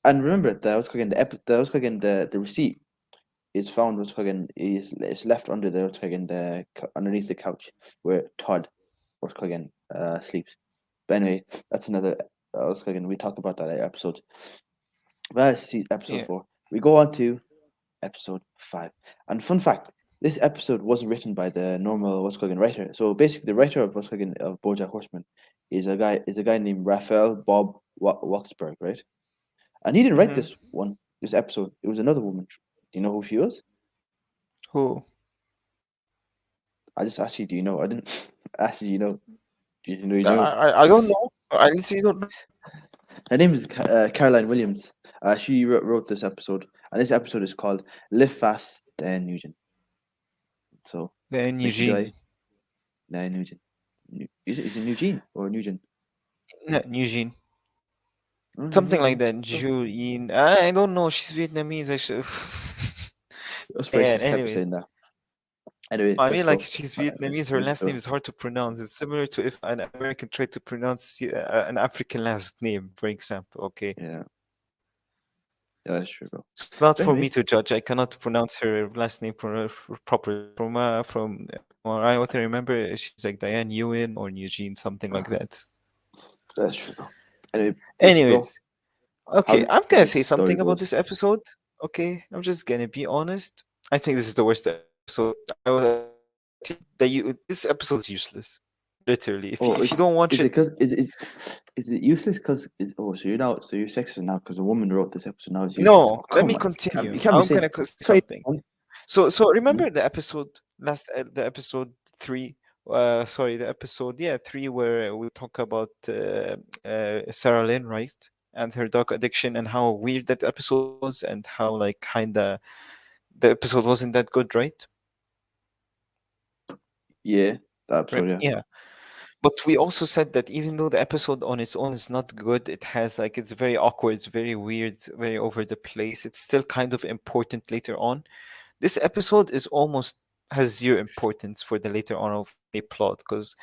And remember that I was cooking that I was cooking the receipt is found was fucking is left under the fucking underneath the couch where Todd was fucking sleeps. But anyway, that's another. I was fucking we talk about that episode. That's episode Yeah. 4. We go on to episode 5. And fun fact: this episode wasn't written by the normal what's called writer. So basically, the writer of what's called of BoJack Horseman is a guy named Raphael Bob Waksberg, right? And he didn't write Mm-hmm. this episode. It was another woman. Do you know who she was? Who? I just asked you, do you know? I didn't ask you, you know. Do you know? You I, know? I don't know. I literally don't know. Her name is Caroline Williams. She wrote this episode, and this episode is called "Live Fast, Dan Nugent." So, Then Mr. Dye, Eugene. Dan Nugent. Is it Eugene or Nugent? No, Eugene. Okay, Something okay. like that. So Juin. I don't know. She's Vietnamese. I should. that's Man, racist. You can't be anyway. saying that. Anyway, I let's mean, like go. she's Uh, Vietnamese. Her let's last name go. is hard to pronounce. It's similar to if an American tried to pronounce an African last name, for example. Okay, Yeah, yeah, that's true, bro. so it's not But for me anyway, to judge. I cannot pronounce her last name properly. From what I remember, she's like Diane Ewan or Eugene, something like that. that's true, bro. Anyway, bro, Anyways, how okay, I'm does gonna this say story something about goes? this episode. Okay, I'm just gonna be honest. I think this is the worst episode. This episode is useless. Literally, if Oh, you don't watch is it, it because is it useless? Because is oh, so you're sexist now because a woman wrote this episode. Now it's useless. no. Oh, Let come me on, you continue. can't be I'm saying. gonna say Sorry. something. So Hmm? remember the episode the episode three. Sorry, the episode three where we talk about Sarah Lynn, right, and her drug addiction and how weird that episode was and how like kinda the episode wasn't that good, right? Yeah, that Right. episode. Yeah. Yeah. But we also said that even though the episode on its own is not good, it has like it's very awkward, it's very weird, it's very over the place. It's still kind of important later on. This episode is almost has zero importance for the later on of a plot because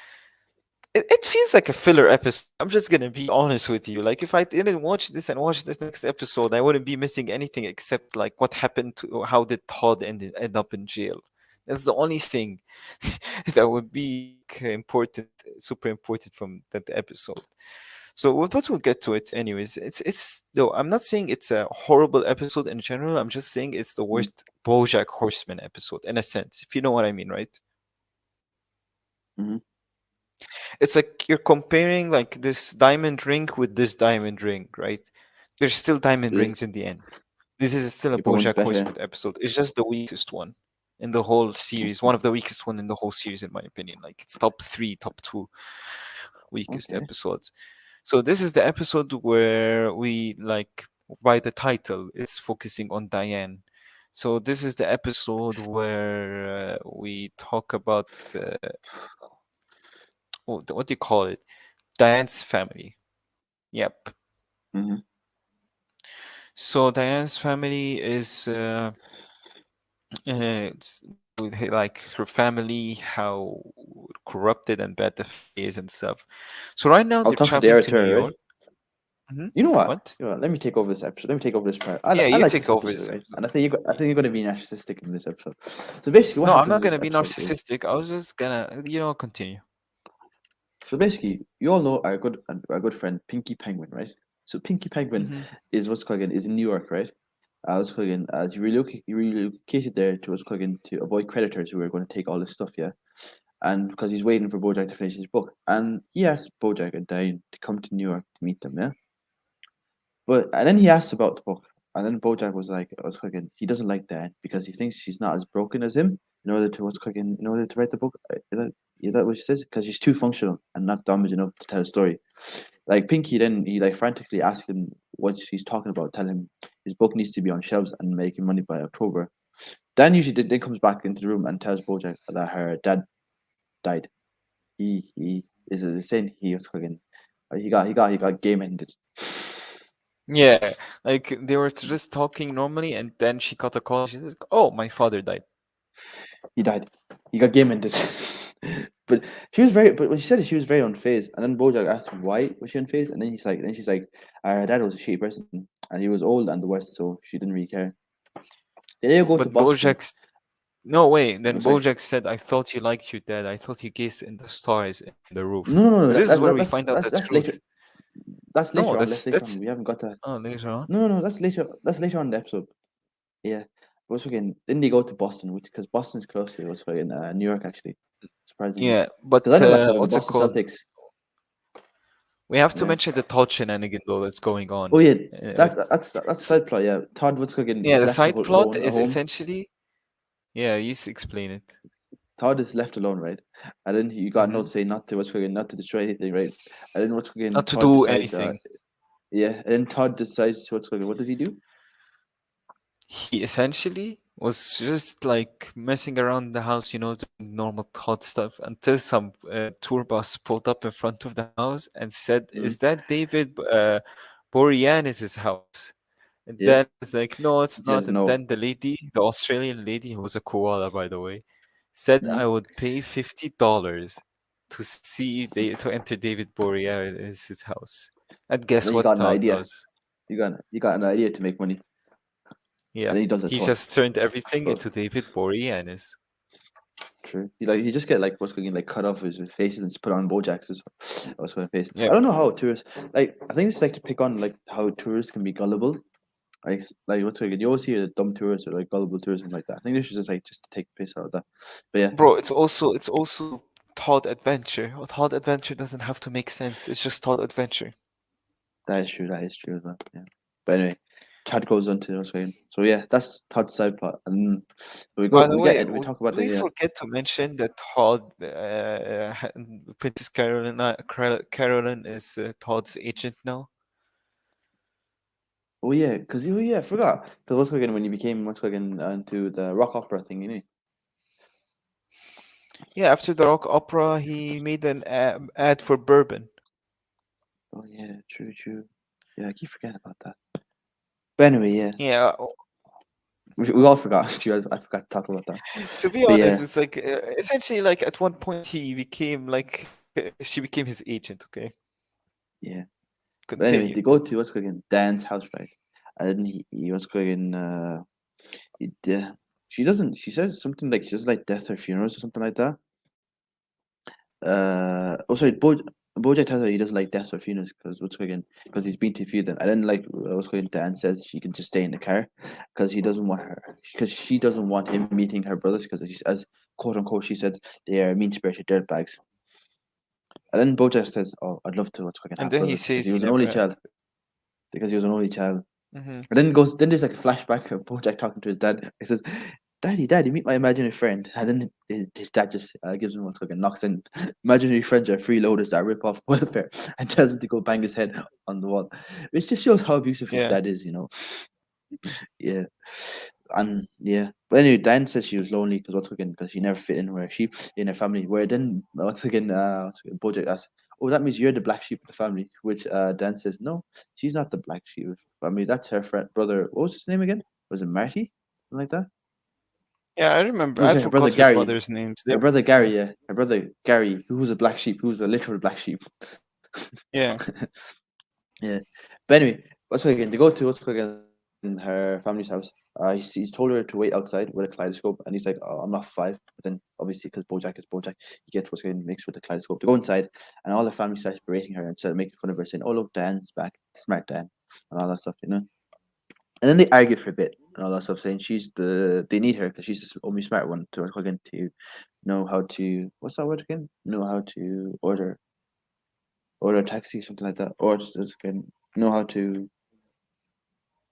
it feels like a filler episode. I'm just gonna be honest with you. Like if I didn't watch this and watch this next episode, I wouldn't be missing anything except like what happened to how did Todd end up in jail. That's the only thing that would be like, important, super important from that episode. So, but we'll get to it anyways. It's no, I'm not saying it's a horrible episode in general. I'm just saying it's the Mm-hmm. worst BoJack Horseman episode in a sense, if you know what I mean, right? Mm-hmm. It's like you're comparing like this diamond ring with this diamond ring, right? There's still diamond Yeah, rings in the end. This is still a yeah, but one's BoJack better. Horseman episode. It's just the weakest one in the whole series. One of the weakest one in the whole series, in my opinion. Like it's top three, top two weakest Okay. episodes. So this is the episode where we like by the title, it's focusing on Diane. So this is the episode where we talk about what do you call it? Diane's family. Yep. Mm-hmm. So Diane's family is with like her family, how corrupted and bad the family is and stuff. So right now How they're tough they traveling are to New to her, right? York. Hmm. You know what? What? You know what? Let me take over this episode. Let me take over this part. Yeah, I you like take this over episode, this right? episode. And I think you're going to be narcissistic in this episode. So basically, what No, I'm happens not in this gonna be episode is narcissistic. I was just gonna, continue. so basically, you all know our good friend Pinky Penguin, right? So Pinky Penguin Hmm. is what's called again is in New York, right? What's called again as he relocated there to what's called again to avoid creditors who are going to take all this stuff, yeah. And because he's waiting for Bojack to finish his book, and he asked Bojack and Diane to come to New York to meet them, yeah. But and then he asked about the book, and then Bojack was like, "What's cooking?" He doesn't like that because he thinks she's not as broken as him. In order to what's cooking, in order to write the book, is that what she says? Because she's too functional and not damaged enough to tell a story. Like Pinky, then he like frantically asked him what he's talking about. Tell him his book needs to be on shelves and making money by October. Dan usually then comes back into the room and tells Bojack that her dad died. He is saying he was cooking. He got game ended. Yeah, like they were just talking normally, and then she got a call. She says, "Oh, my father died." He died. He got game ended. But but when she said it, she was very unfazed. And then Bojack asked him why was she unfazed, and then she's like, her dad was a shitty person, and he was old and the worst, so she didn't really care. Then they go to But Boston. no way. Oh, Then sorry. Bojack said, "I thought you liked your dad. I thought you gazed in the stars in the roof." No, This is where we find out the that's truth. later. That's No, later on. That's later that's on. We haven't got that. later on. No, that's later. That's later on in the episode. Yeah. But what's again? Then they go to Boston, which because Boston's close to what's again New York actually, surprisingly. Yeah, Because but I know that because of the what's it Boston called? Celtics. We have to Yeah. mention the Todd shenanigan though that's going Oh on. yeah, Uh, that's s- side plot. Yeah, Todd Woodscoggin yeah, is the left side plot alone at is home. essentially yeah. You explain it. Todd is left alone, right? And then you got a Hmm. note saying not to Woodscoggin, not to destroy anything, right? And then Woodscoggin, Not to Todd do decides, anything. yeah. And then Todd decides to Woodscoggin. What does he do? He essentially was just like messing around the house, doing normal Todd stuff until some tour bus pulled up in front of the house and said, Mm, "Is that David Boreaniz's house. And Yeah, then it's like, no, it's he not. says And no. then the lady, the Australian lady, who was a koala, by the way, said Mm. I would pay $50 to see to enter David Boreaniz's house. And And guess then you what got an Todd idea. does? You got an idea to make money, Yeah, and then he does it he twice. just turned everything Oh, into David Boreanaz. true. He just get like what's going like cut off his faces and just put on Bojack's as what's going face. I Yep. don't know how tourists like. I think it's like to pick on like how tourists can be gullible. Like what's going you always hear the dumb tourists or like gullible tourism like that. I think this is just like just to take the piss out of that. But yeah, Bro, it's also Todd Adventure. Todd Adventure doesn't have to make sense. It's just Todd Adventure. that is true. That is true as well. Yeah. But anyway, Todd goes on to what's going. So yeah, that's Todd's side plot, and By the we way, get we talk about do we the forget to mention that Todd, Princess Carolyn is Todd's agent now? oh yeah, because oh yeah, I forgot. Because what's again when you became what's again into the rock opera thing, you know? Yeah, after the rock opera, he made an ad for bourbon. Oh yeah, true, true. Yeah, I keep forgetting about that. But anyway, yeah, Yeah, we all forgot. You guys, I forgot to talk about that. to be But honest, yeah, it's like essentially like at one point he became like she became his agent. Okay, yeah. But anyway, continue. they go to what's again Dan's house, right? And then he what's again he, she doesn't. She says something like she doesn't like death or funerals or something like that. Oh sorry, Bojack tells her he doesn't like deaths or funerals because what's going because he's been to a few of them. And then like what's going Dan says she can just stay in the car because he doesn't want her because she doesn't want him meeting her brothers because she's as quote unquote she said they are mean spirited dirtbags. And then Bojack says, "Oh, I'd love to what's going And have then he brothers because says he he was an never only had. child because he was an only child." Hmm. And then goes then there's like a flashback of Bojack talking to his dad. He says, Daddy, meet my imaginary friend." And then his dad just gives him one fucking knocks in. Imaginary friends are freeloaders that rip off welfare and tells him to go bang his head on the wall. Which just shows how abusive his Yeah. dad is, you know. Yeah. And yeah. But anyway, Dan says she was lonely because once again, because she never fit in where she in her family. Where then once again Bojack asks, "Oh, that means you're the black sheep of the family," which Dan says, "No, she's not the black sheep of the family. That's her friend brother. What was his name again? Was it Marty? Something like that? Yeah, I remember. No, I sorry, her brother forgot her Gary. brothers' names. Her They, brother yeah, Gary, yeah. Her brother Gary, who was a black sheep, who was a literal black sheep. yeah. Yeah. But anyway, what's again? They go to what's again her family's house. He's told her to wait outside with a kaleidoscope, and he's like, "Oh, I'm not five." But then, obviously, because Bojack is Bojack, he gets what's getting mixed with the kaleidoscope. They go inside, and all the family starts berating her and started making fun of her, saying, "Oh, look, Dan's back, smart Dan," and all that stuff, you know. And then they argue for a bit and all that stuff, saying they need her because she's the only smart one to again to know how to what's that word again? Know how to order a taxi, something like that, or just again know how to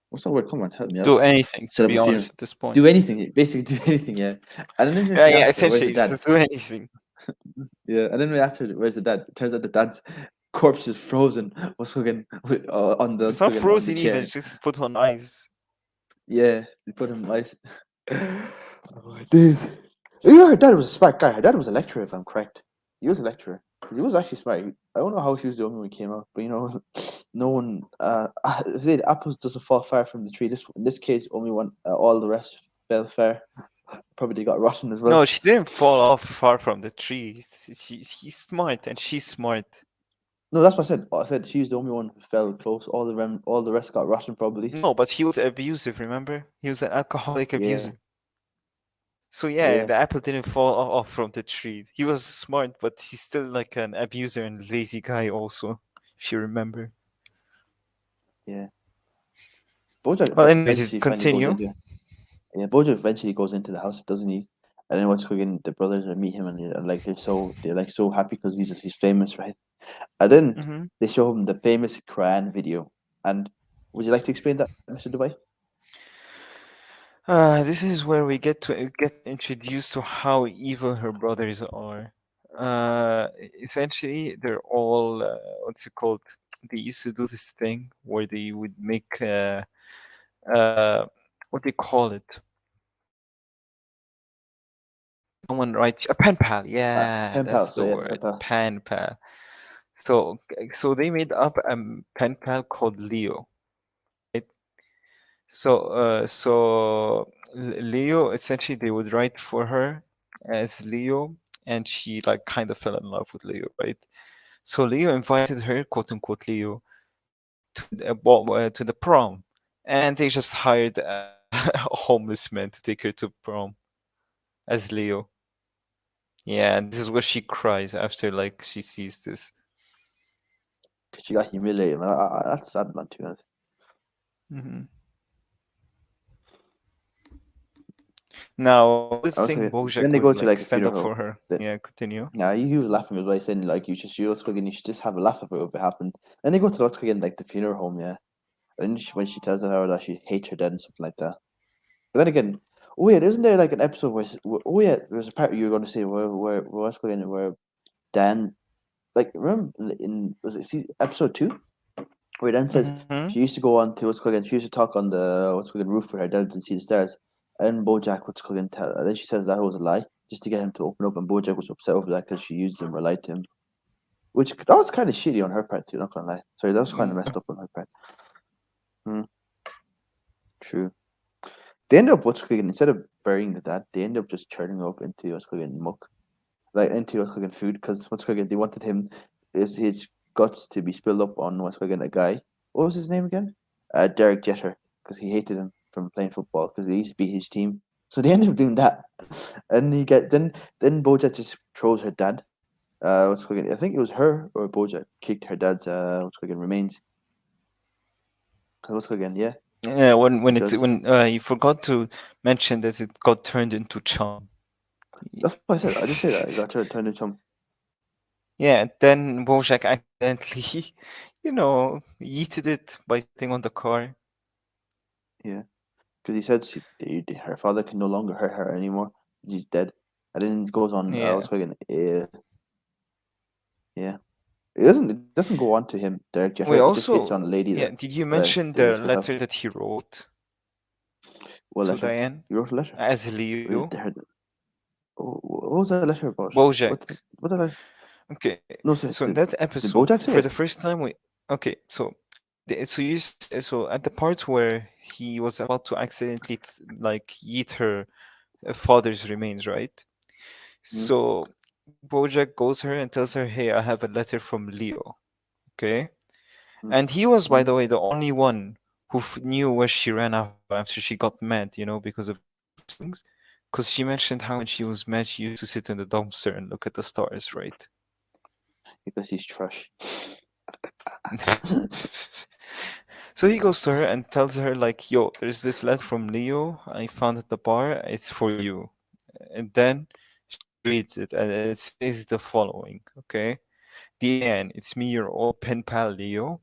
what's that word? Come on, help me out. Do anything, to Set up be a funeral, honest, at this point. do anything, basically do anything, yeah. And then when Yeah, she yeah. asked her, "Where's the Essentially, dad?" just do anything. Yeah, and then we asked her, "Where's the dad?" It turns out the dad's corpse is frozen. Was fucking on the It's not fucking on the frozen even. chair. It's just put on ice. Yeah, they put him ice. Oh, dude. You know, her dad was a smart guy. Her dad was a lecturer, if I'm correct. He was a lecturer. He was actually smart. I don't know how she was the only one who came out, but you know, no one. The apples doesn't fall far from the tree. This in this case, only one. All the rest fell far. Probably they got rotten as well. No, she didn't fall off far from the tree. He's smart and she's smart. No, that's what I said. I said she's the only one who fell close. All the rest got rotten, probably. No, but he was abusive, remember? He was an alcoholic Yeah, abuser. So yeah, yeah, the apple didn't fall off from the tree. He was smart, but he's still like an abuser and lazy guy also, if you remember. yeah. Bojack Well, anyways, eventually finally goes continue. into it. Yeah, Bojack eventually goes into the house, doesn't he? And then what's cooking? The brothers meet him, and they're like so happy because he's famous, right? And then Hmm. they show him the famous Quran video. And would you like to explain that, Mr. Dubai? This is where we get introduced to how evil her brothers are. Essentially, they're all what's it called? They used to do this thing where they would make uh, what they call it. Someone writes a pen pal. Yeah, Pen pal. that's So the yeah, word. pen pal. Pen pal. So they made up a pen pal called Leo, right? Leo, essentially they would write for her as Leo, and she like kind of fell in love with Leo, right? So Leo invited her, quote unquote Leo, to the prom, and they just hired a homeless man to take her to prom as Leo. Yeah, and this is where she cries after like she sees this. Because she got humiliated. Man. That's sad, man, to be honest. Hmm. Now, a good I was thing like, then Bojack they go would to like like a stand funeral up home. for her. Then, Yeah, continue. yeah, he was laughing at what I saying, like, you was fucking, you should just have a laugh about what happened. Then they go to what's again, like the funeral home, yeah. And when she tells her that she hates her dad and something like that. But then again, oh yeah, isn't there like an episode oh yeah, there's a part you were going to say where what's going where Dan, like, remember in was it episode 2 where Dan says Hmm. she used to go on to what's called again, she used to talk on the what's called again, roof with her dad and see the stars. And Bojack what's called again, and then she says that was a lie just to get him to open up, and Bojack was upset over that because she used him or lied to him, which that was kind of shitty on her part too. Not gonna lie, sorry, that was kind of Yeah. messed up on her part. Hmm, true. They end up what's called again, instead of burying the dad, they end up just churning up into what's called again, muck, like into what's called again, food, because what's called again, they wanted his guts to be spilled up on what's called again, a guy. What was his name again? Derek Jeter, because he hated him from playing football because they used to be his team. So they ended up doing that, and you get then Bojack just throws her dad. What's called again? I think it was her or Bojack kicked her dad's what's called again, remains. 'Cause what's called again? Yeah, Yeah, he when it does. when you forgot to mention that it got turned into chum. Y- That's what I said. I just said that. He got turned into some. Yeah, then Bojack accidentally, yeeted it by sitting on the car. Yeah, because he said her father can no longer hurt her anymore. He's dead. And then it goes on. Yeah. What's called again? Yeah. It doesn't go on to him, Derek Jeter. We It just hits also, on a lady yeah, that did you mention they the were supposed to have. letter that he wrote What to letter? Diane You wrote a letter. as Or is Leo? it there? What was that letter about? Bojack. What did I? Okay, No, sorry. so in Did that did episode, Bojack say for the it? first time, okay, so at the part where he was about to accidentally like eat her father's remains, right? Mm, So Bojack goes her and tells her, "Hey, I have a letter from Leo." Okay, mm, and he was, by mm. the way, the only one who knew where she ran after she got mad, because of those things. Because she mentioned how when she was mad, she used to sit in the dumpster and look at the stars, right? Because he's trash. So he goes to her and tells her, like, yo, there's this letter from Leo I found at the bar. It's for you. And then she reads it and it says the following, okay? Deanne, it's me, your old pen pal, Leo.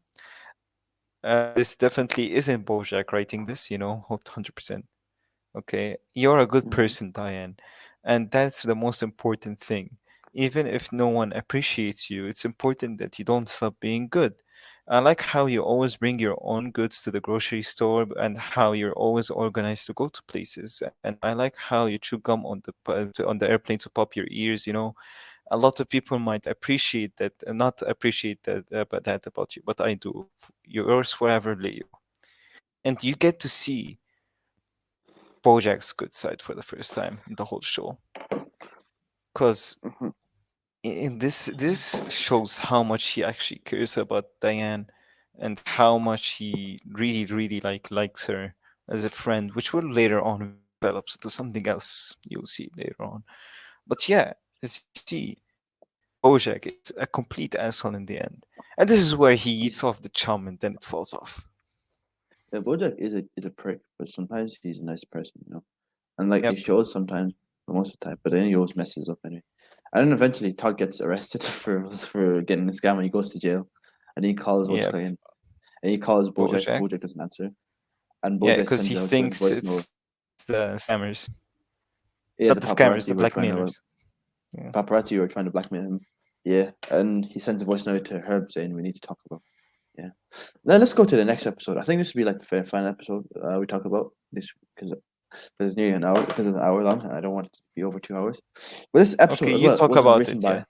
This definitely isn't Bojack writing this, 100%. Okay, you're a good Mhm. person, Diane, and that's the most important thing. Even if no one appreciates you, it's important that you don't stop being good. I like how you always bring your own goods to the grocery store and how you're always organized to go to places. And I like how you chew gum on the airplane to pop your ears. A lot of people might appreciate that, not appreciate that about you, but I do. Yours forever, Leo. And you get to see Bojack's good side for the first time in the whole show. Because Mhm. in this shows how much he actually cares about Diane and how much he really, really likes her as a friend, which will later on develops into something else you'll see later on. But yeah, as you see, Bojack is a complete asshole in the end. And this is where he eats He's off the chum and then it falls off. yeah, Bojack is a prick, but sometimes he's a nice person. And like it Yep. shows sometimes, but most of the time. But then he always messes up anyway. And then eventually Todd gets arrested for getting the scam and he goes to jail. And he calls what's Yep. going and he calls Bojack. Bojack. Bojack doesn't answer. And Yeah, Bojack because sends he out a thinks voice note. it's the scammers. Yeah, Not the the scammers, the paparazzi were trying to blackmailers. Yeah. paparazzi were trying to blackmail him. Yeah, and he sends a voice note to Herb saying we need to talk about. Yeah. Now let's go to the next episode. I think this would be like the final episode we talk about this because it's nearly an hour because it's an hour long and I don't want it to be over 2 hours. But this Okay, episode as you well talk wasn't about written it, yeah.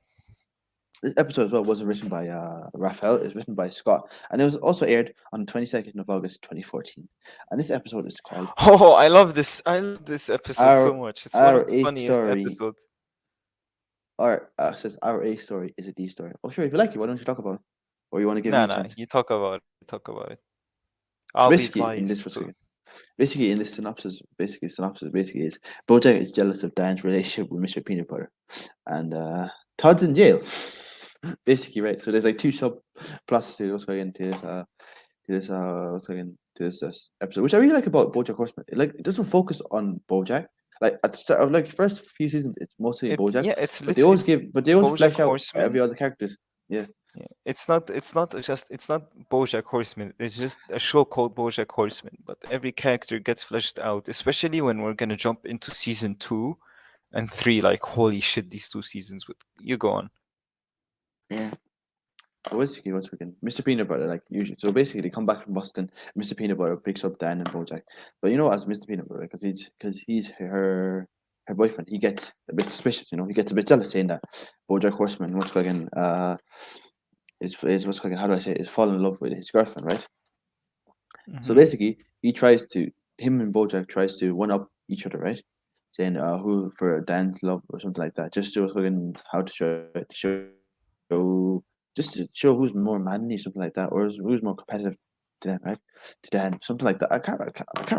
by this episode as well wasn't written by Raphael. It was written by Scott, and it was also aired on the 22nd of August 2014. And this episode is called Oh, I love this. I love this episode so "Our much. It's one Our of the A funniest Story." episodes. Or says "Our A Story is a D story." Oh, sure. If you like it, why don't you talk about it? Or you want to give me Nah, a nah. chance? You talk about it. You talk about it. So I'll be basically, in biased this what's too. going basically in this synopsis basically is Bojack is jealous of Dan's relationship with Mr. Peanut Butter, and Todd's in jail. Basically, right. So there's like two subplots to what's going into this what's going to this episode, which I really like about BoJack Horseman. It doesn't focus on BoJack. Like at the start of like first few seasons, it's mostly BoJack, It's but literally they always BoJack flesh out Horseman. every other characters. Yeah, Yeah, it's not BoJack Horseman. It's just a show called BoJack Horseman, but every character gets fleshed out, especially when we're gonna jump into season 2 and 3. Like, holy shit, these 2 seasons. With you go on. yeah. So basically, what's again? Mr. Peanut Butter, like usually. So basically, they come back from Boston. Mr. Peanut Butter picks up Dan and BoJack, but as Mr. Peanut Butter, because he's her boyfriend, he gets a bit suspicious. He gets a bit jealous, saying that BoJack Horseman, what's again, is what's again? How do I say? It, is fall in love with his girlfriend, right? So Hmm. basically, him and BoJack tries to one up each other, right? Saying who for Dan's love or something like that, just to fucking how just to show who's more manly, something like that, or who's more competitive to them, right? To Dan, something like that. I can't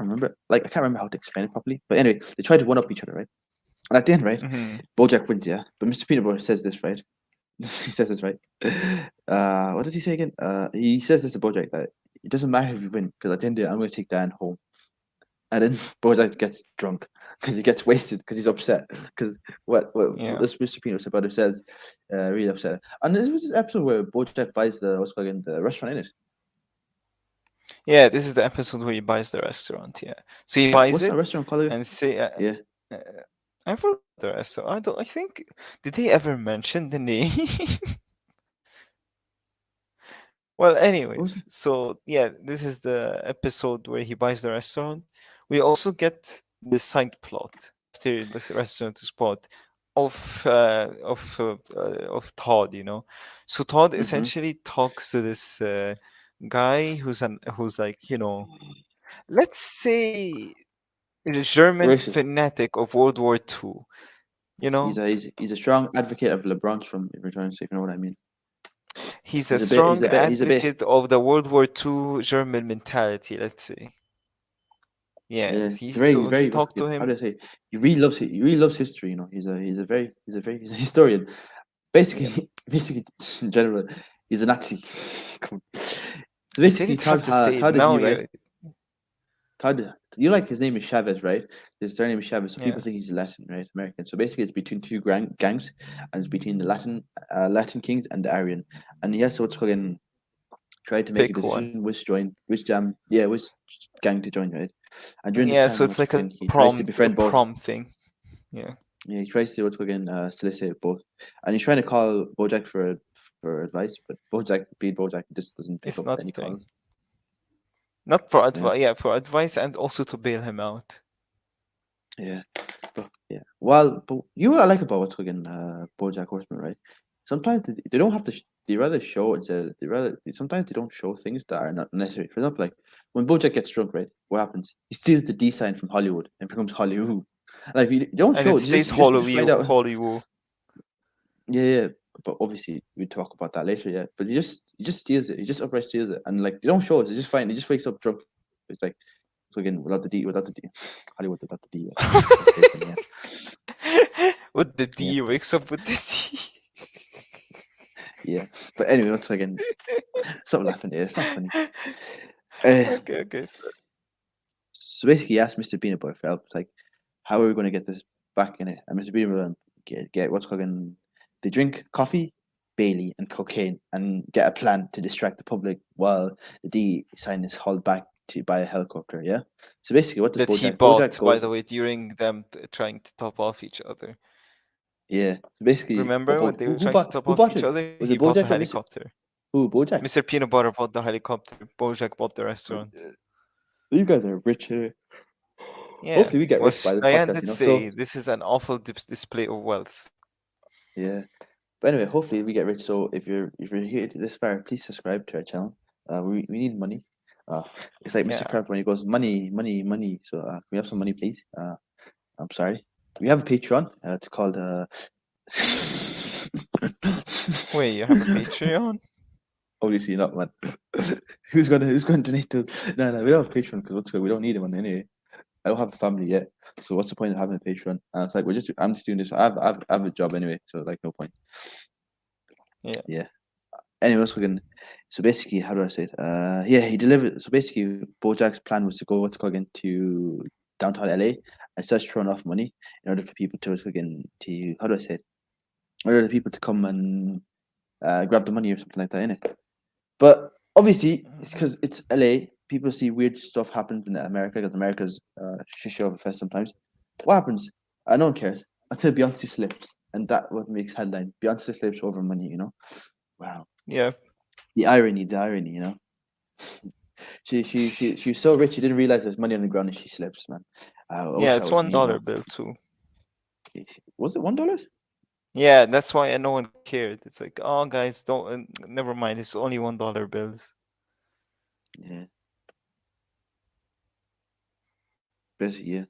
remember. Like I can't remember how to explain it properly. But anyway, they try to one up each other, right? And at the end, right, Hmm. BoJack wins, yeah. But Mr. Peanut Butter says this, right? He says this, right? What does he say again? He says this to BoJack that it doesn't matter if you win because at the end of the day, I'm going to take Dan home. And then Bojack gets drunk because he gets wasted because he's upset because what Yeah. this Mr. Peanut Butter says, really upset. And this was this episode where Bojack buys the restaurant in it. Yeah, this is the episode where he buys the restaurant. Yeah. So he Yeah, buys what's that it restaurant called again? and say, Yeah, uh, I forgot the restaurant. I don't. I think did they ever mention the name? Well, what was anyways, it? so yeah, this is the episode where he buys the restaurant. We also get the side plot after this restaurant is bought of Todd. So Todd Mm-hmm. essentially talks to this guy who's like let's say a German Racist. fanatic of World War II. You know, He's a strong advocate of LeBron's from returns, if you know what I mean. he's a He's a bit he's strong a bit he's a bit advocate of the World War II German mentality. Let's say. Yeah, yeah. He's he very talked to how do him. I say? He really loves history. He's a historian. Yep. Basically, in general, he's a Nazi. Come on. So I basically, didn't have to say it. Todd is Now you, right? you Todd, you like his name is Chavez, right? His surname is Chavez, so people yeah, think he's Latin, right? American. So basically, it's between two gangs, and it's between the Latin kings and the Aryan, and he has to what's called try to make a pick one. decision which gang to join, right? And during this Yeah, time, so it's what's like called he tries to a befriend both. prom thing. Yeah, Yeah, he tries to what's called solicit both, and he's trying to call Bojack for advice, but Bojack just doesn't pick it's up not any doing. calls. Not for Yeah, advice. Yeah, for advice and also to bail him out. yeah, but yeah. Well, but you know what I like about what's called Bojack Horseman, right? Sometimes they don't have to. They rather show instead. Sometimes they don't show things that are not necessary. For example, like when Bojack gets drunk, right? What happens? He steals the D sign from Hollywood and becomes Hollywood. Like you don't And it show. stays You just find out. Hollywood. Yeah, yeah. But obviously we talk about that later, yeah. But he just steals it. He just upright steals it, and like they don't show us. It's just fine. He just wakes up drunk. It's like so again without the D, Hollywood without the D. That's taken, yeah, With the yeah, D, wakes up with the D. yeah. But anyway, once again, stop laughing here. It's not funny. Uh, Okay, okay. so basically, he asked Mr. Peanut Butter for help. It's like, how are we going to get this back in it? And Mr. Peanut Butter get what's called. They drink coffee, Bailey, and cocaine, and get a plan to distract the public while the D sign is hauled back to by a helicopter. Yeah. So basically, what does That he Bojack? Bojack bought, by goes. the way, during them trying to top off each other. Yeah. So basically, Remember when they were trying to top who off bought each it? other? Was He it bought a Bojack or Mr. helicopter. Who? Bojack. Mr. Peanut Butter bought the helicopter. Bojack bought the Uh, restaurant. You guys are rich here. Yeah. Hopefully, we get Well, rich by this Diane podcast. did So say this is an awful display of wealth. yeah. But anyway, hopefully we get rich. So if you're here to this far, please subscribe to our channel. We need money. Uh, it's like Mr. Yeah. Krabs when he goes money, money, money. So we have some money, please. I'm sorry. We have a Patreon. It's called Wait, you have a Patreon? Obviously not, man. Who's gonna donate to? No, we don't have Patreon because what's good? We don't need one anyway. I don't have a family yet, so what's the point of having a Patreon? And it's like I'm just doing this. I have a job anyway, so like no point. Yeah. Yeah. Anyway, so basically, how do I say it? Yeah, he delivered. So basically, Bojack's plan was to go what's called again to downtown LA and start throwing off money in order for people to what's called again to how do I say it? In order for people to come and grab the money or something like that, innit? But obviously, it's Mhm. because it's LA. People see weird stuff happens in America because America's shit show of a fest sometimes. What happens? No one cares until Beyonce slips, and that what makes headline. Beyonce slips over money. Wow. Yeah. The irony. She's so rich she didn't realize there's money on the ground and she slips, man. I Yeah, wish that it's was me, $1 bro. bill too. Was it $1? Yeah, that's why no one cared. It's like, oh, guys, don't. Never mind. It's only $1 bills. Yeah, basically, yeah.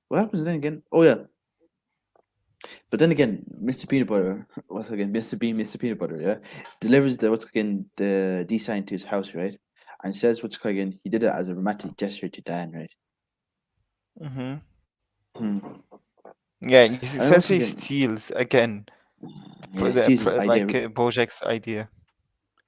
What happens then again? Oh yeah, but then again, Mr. Peanut Butter, what's again, Mr. Bean, Mr. Peanut Butter, yeah, delivers the what's again the D sign to his house, right? And says what's again, he did it as a romantic gesture to Dan, right? Mm-hmm. Hmm. Yeah, he And what's essentially again, steals again yeah, he steals his idea. Bojack's idea.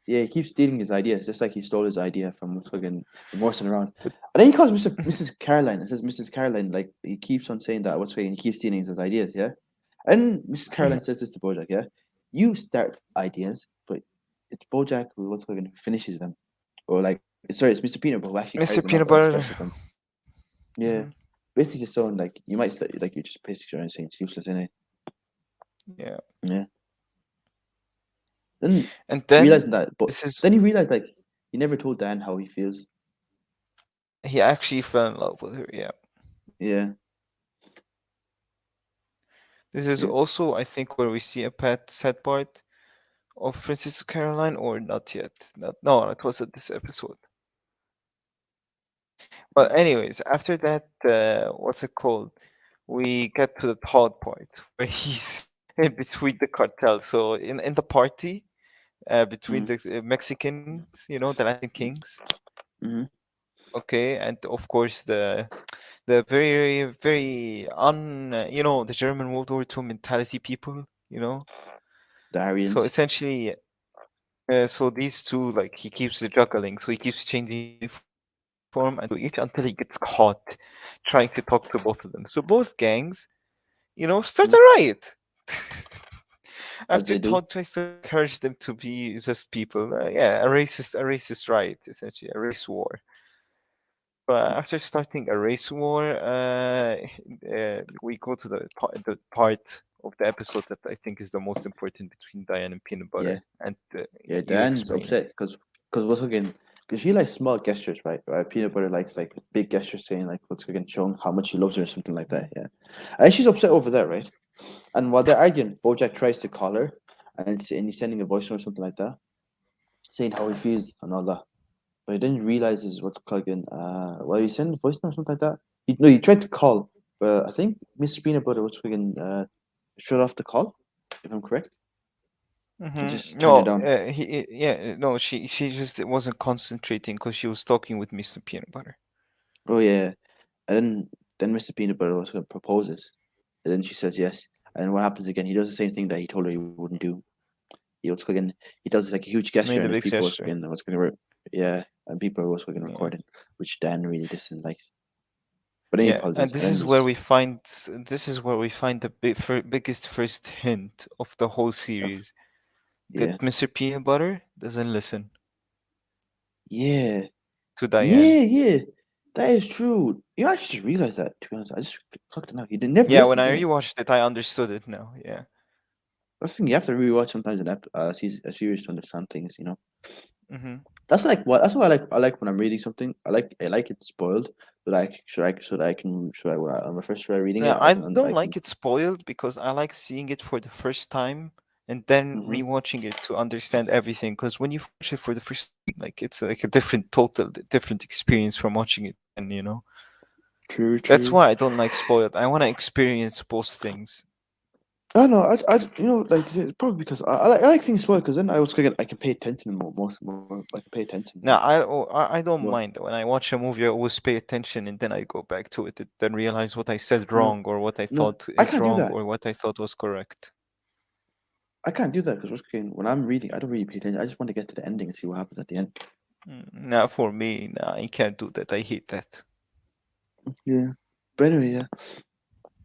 Yeah, he keeps stealing his ideas, just like he stole his idea from fucking Morrison around. But And then he calls Mrs. Caroline. It says Mrs. Caroline, like he keeps on saying that what's fucking he keeps stealing his ideas, yeah? And Mrs. Mhm. Caroline says this to Bojack, yeah? You start ideas, but it's Bojack who what's fucking finishes them. Or like sorry, it's Mr. Peanut Butter who actually Mr. carries them out Peanut or Butter. expresses them. Yeah. Hmm. Basically just sound like you might start like you're just basically trying to say it's useless, innit? Yeah. Yeah. Then And then realizing that but this is then he realized like he never told Dan how he feels. he actually fell in love with her. Yeah. Yeah. This is Yeah. also, I think, where we see a sad part of Princess Caroline, or not yet. Not, no, it was at this episode. But anyways, after that, what's it called? We get to the third part where he's in between the cartel. So in the party, between Mm-hmm. the Mexicans, the Latin kings, Mm-hmm. okay, and of course the very very the German World War II mentality people. The So Aryans. essentially, so these two, like, he keeps the juggling, so he keeps changing uniform and talking to each until he gets caught trying to talk to both of them. So both gangs, start a Mm, riot. as After they do. Todd tries to encourage them to be just people, yeah, a racist riot, essentially, a race war. But after starting a race war, we go to the part of the episode that I think is the most important between Diane and Peanut Yeah, Butter, and yeah. you Diane's explain upset it. because what's again because she likes small gestures, right? Right. Peanut butter likes like big gestures, saying like what's again showing how much he loves her or something like that. Yeah, and she's upset over that, right? And while they're arguing, Bojack tries to call her, and he's sending a voice note or something like that, saying how he feels and all that. But he didn't realize is what's called again. Well, he sent a voice note or something like that. No, he tried to call, but I think Mr. Peanut Butter what's again shut off the call, if I'm correct. He just turned No, it down. yeah, no, she just wasn't concentrating because she was talking with Mr. Peanut Butter. Oh yeah, and then Mr. Peanut Butter also proposes, and then she says yes. And then what happens again? He does the same thing that he told her he wouldn't do. Again, he does like a huge Made gesture, a and there's big people gesture. what's going to yeah, and people are also going to Yeah. record it, which Dan really doesn't like. But then he Yeah, and apologizes, this and then is where just we find the biggest first hint of the whole of series, yeah, that Mr. Peanut Butter doesn't listen yeah, to Diane. yeah. That is true. You know, I just realized that. To be honest, I just clocked it out. He never Yeah, when listens I in it. rewatched it, I understood it now. Yeah. That's the thing. You have to rewatch sometimes a series to understand things. Hmm. That's what I like when I'm reading something. I like it spoiled, so that when I'm first try reading it, Now, I I don't can like it spoiled because I like seeing it for the first time and then Mm-hmm. rewatching it to understand everything. Because when you watch it for the first time, like it's like a different, different experience from watching it. And True, that's true. why I don't like spoiled. I want to experience both things. I don't know. Like probably because I like things spoiled because then I was gonna I can pay attention more. I can pay attention, Now I don't more. mind when I watch a movie. I always pay attention and then I go back to it and then realize what I said No, wrong or what I no, thought I is can't do wrong that. or what I thought was correct. I can't do that because when I'm reading, I don't really pay attention. I just want to get to the ending and see what happens at the end. Not for me. Nah, I can't do that. I hate that. Yeah. But anyway, yeah.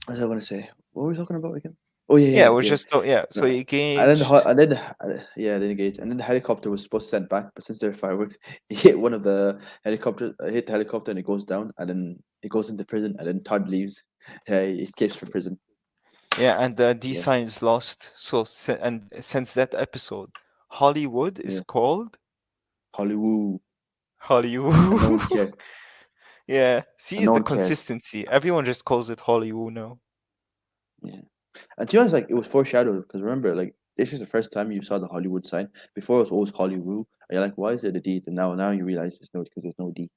What was I want to say? What were we talking about again? Oh yeah, Yeah, yeah, we're yeah. just yeah. So No. you And then engaged. yeah, then engaged, and then the helicopter was supposed to send back, but since there were fireworks, he hit one of the helicopters, hit the helicopter, and it goes down, and then it goes into prison, and then Todd leaves. He escapes from prison. Yeah, and D Yeah, sign is lost. So and since that episode, Hollywood is yeah. called Hollywood, and no Hollywood. one cares, Yeah, and see no the one cares. consistency. Everyone just calls it Hollywood now. Yeah, and to be honest, like it was foreshadowed because remember, like this is the first time you saw the Hollywood sign. Before it was always Hollywood, and you're like, why is there the D? And now you realize there's no because there's no D.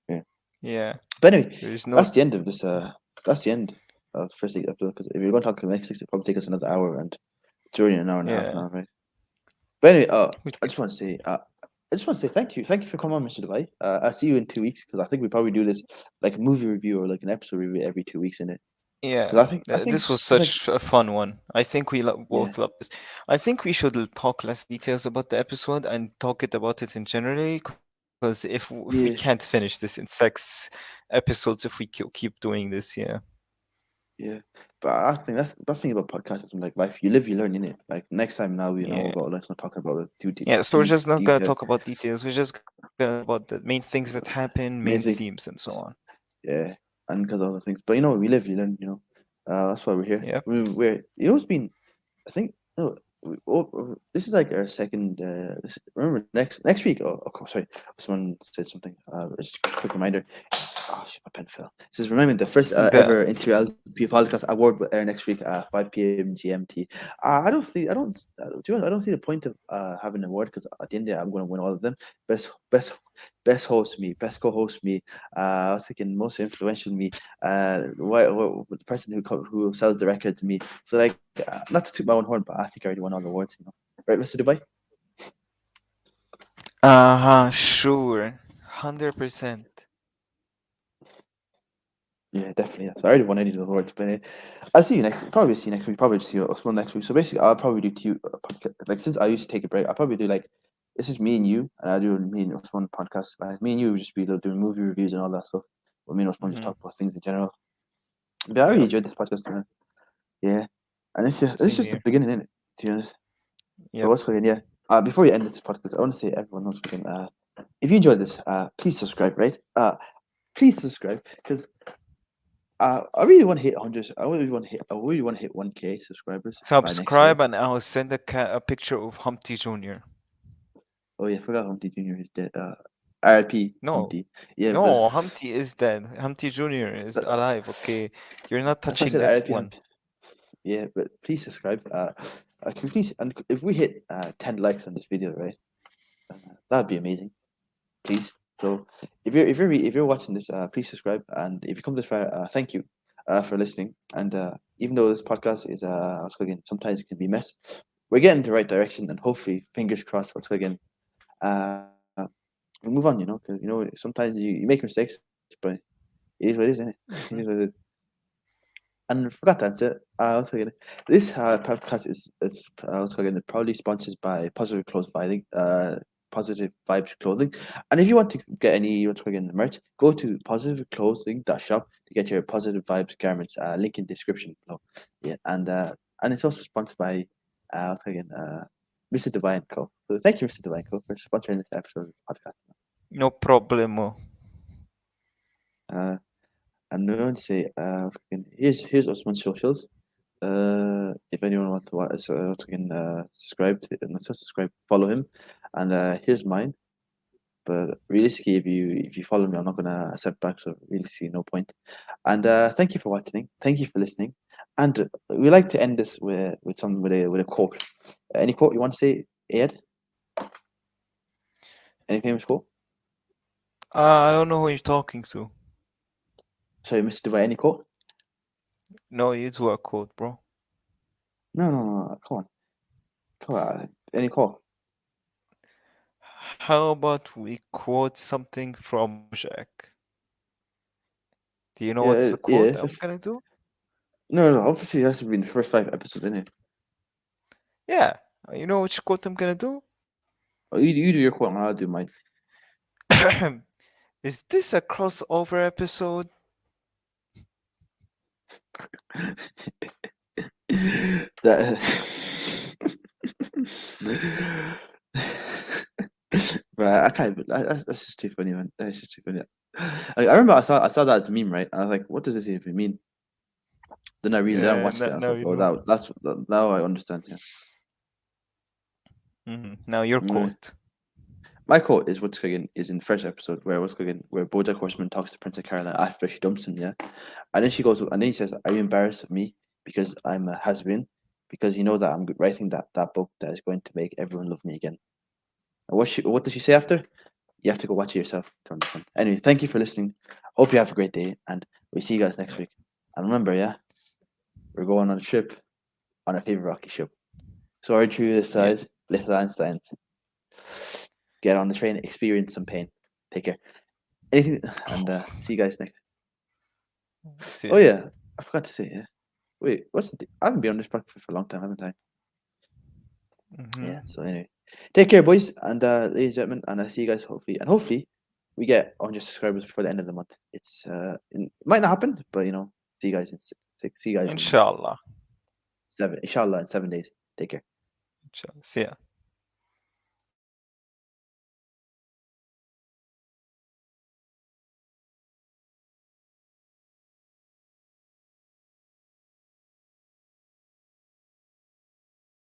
Yeah. Yeah, But anyway, there's no. that's the end of this. That's the end of the first episode. Because if you're going to talk about Netflix, it'll probably take us another hour, and it's already an hour and a half Yeah, now, right? But anyway, we I c- just want to say, thank you for coming on, Mr. Dubai. I'll see you in 2 weeks because I think we probably do this like a movie review or like an episode review every 2 weeks in it. yeah. Because I think This was it's like such a fun one. I think we yeah, both love this. I think we should talk less details about the episode and talk about it in generally. Because if we yeah, can't finish this in 6 episodes, if we keep doing this, yeah. yeah. But I think that's the best thing about podcasts. Like life, you live, you learn in it. Like next time now we know Yeah. about. Let's not talk about it Yeah, so we're too just not gonna detailed. talk about details. We're just gonna talk about the main things that happen, main Amazing. themes, and so on. Yeah, and because other things. But we live, you learn. That's why we're here. Yep. We're it always been. I think no. This is like our second. Remember next week. Oh, of course. Sorry, someone said something. Just a quick reminder. Oh shit, my pen fell. This is remembering the first The ever Interreality podcast award will air next week, 5 p.m. GMT. I don't see the point of having an award because at the end of the day, I'm going to win all of them. Best, best, best host me, best co-host me. I was thinking most influential me. The person who sells the records me. So like, not to toot my own horn, but I think I already won all the awards. Right, Mr. Dubai? sure, 100%. Yeah, definitely. Yeah. So I already won any of the awards, but I'll see you next. Probably see you next week. Probably see you Usman next week. So basically, I'll probably do two like since I used to take a break, I'll probably do like this is me and you, and I do me and Usman podcast. Me and you would just be doing movie reviews and all that stuff. But me and Usman just Hmm. talk about things in general. But I really Yep. enjoyed this podcast, man. Yeah, and it's Same just the here. beginning, innit? To be honest. But Yep. what's going yeah. Before we end this podcast, I want to say everyone else again. If you enjoyed this, please subscribe, right? Please subscribe because I really want to hit 100. I really want to hit 1K subscribers by next year. Subscribe and I'll send a picture of Humpty Jr. Oh yeah, I forgot Humpty Junior is dead. R.I.P. No, Humpty. Yeah, but no, Humpty is dead. Humpty Jr. is that, alive. Okay, you're not that's why I touching said that R.I.P. one. Humpty. Yeah, but please subscribe. Can you please and if we hit 10 likes on this video, right? That'd be amazing. Please. So if you're watching this, please subscribe. And if you come this far, thank you for listening. And even though this podcast is what's called again, sometimes it can be mess, we're getting the right direction, and hopefully, fingers crossed, what's called again, uh, we move on. Because sometimes you make mistakes, but it is what it is, isn't it? It is what Hmm. it is. And I forgot to answer. Also, again, this podcast is it's also again proudly sponsored by Positive Vibes Clothing. And if you want to get any what's again the merch, go to positiveclothing.shop to get your Positive Vibes garments. Link in description below. Yeah, and it's also sponsored by what's again Mr. Divine Co. So thank you, Mr. Divine Co, for sponsoring this episode of the podcast. No problemo. Uh, and we're going to say here's Osman's socials. If anyone wants to watch, once again, subscribe to not subscribe, follow him, and here's mine. But realistically, if you follow me, I'm not gonna accept back. So realistically, no point. And thank you for watching. Thank you for listening. And we like to end this with something with a quote. Any quote you want to say, Ed? Any famous quote? I don't know who you're talking to. Sorry, Mr. Dubai, any quote? No, you do a quote, bro. No, no, no, no. Come on. Any quote? How about we quote something from Bojack? Do you know what's Yeah, the yeah. quote I'm gonna do? No, no. Obviously, it has to be in the first 5 episodes, innit? Yeah, you know which quote I'm gonna do? Oh, you do your quote, and I'll do mine. Is this a crossover episode? that. Right, I can't. That's just too funny, man. That's just too funny. I remember I saw that as a meme, right? And I was like, "What does this even mean?" Then I Yeah, watched it. And I was now like, you "Oh, know. now I understand." Yeah. Now your Anyway, quote. my quote is what's cooking is in the first episode where Bojack Horseman talks to Princess Caroline after she dumps him, yeah, and then she goes and then he says, "Are you embarrassed of me because I'm a has been because you know that I'm writing that book that is going to make everyone love me again." And what does she say after? You have to go watch it yourself to understand. Anyway, thank you for listening. Hope you have a great day, and we'll see you guys next Yeah. week. And remember, yeah, we're going on a trip on our favorite rocky ship. Soaring through the Yeah. skies, little Einsteins. Get on the train, experience some pain. Take care. Anything, and see you guys next. See Oh ya. yeah, I forgot to say. Yeah, wait, I haven't been on this podcast for a long time, haven't I? Mm-hmm. Yeah. So anyway, take care, boys and ladies and gentlemen, and I see you guys hopefully we get 100 subscribers before the end of the month. It might not happen, but see you guys see you guys in Inshallah. inshallah in 7 days. Take care. Inshallah. See ya.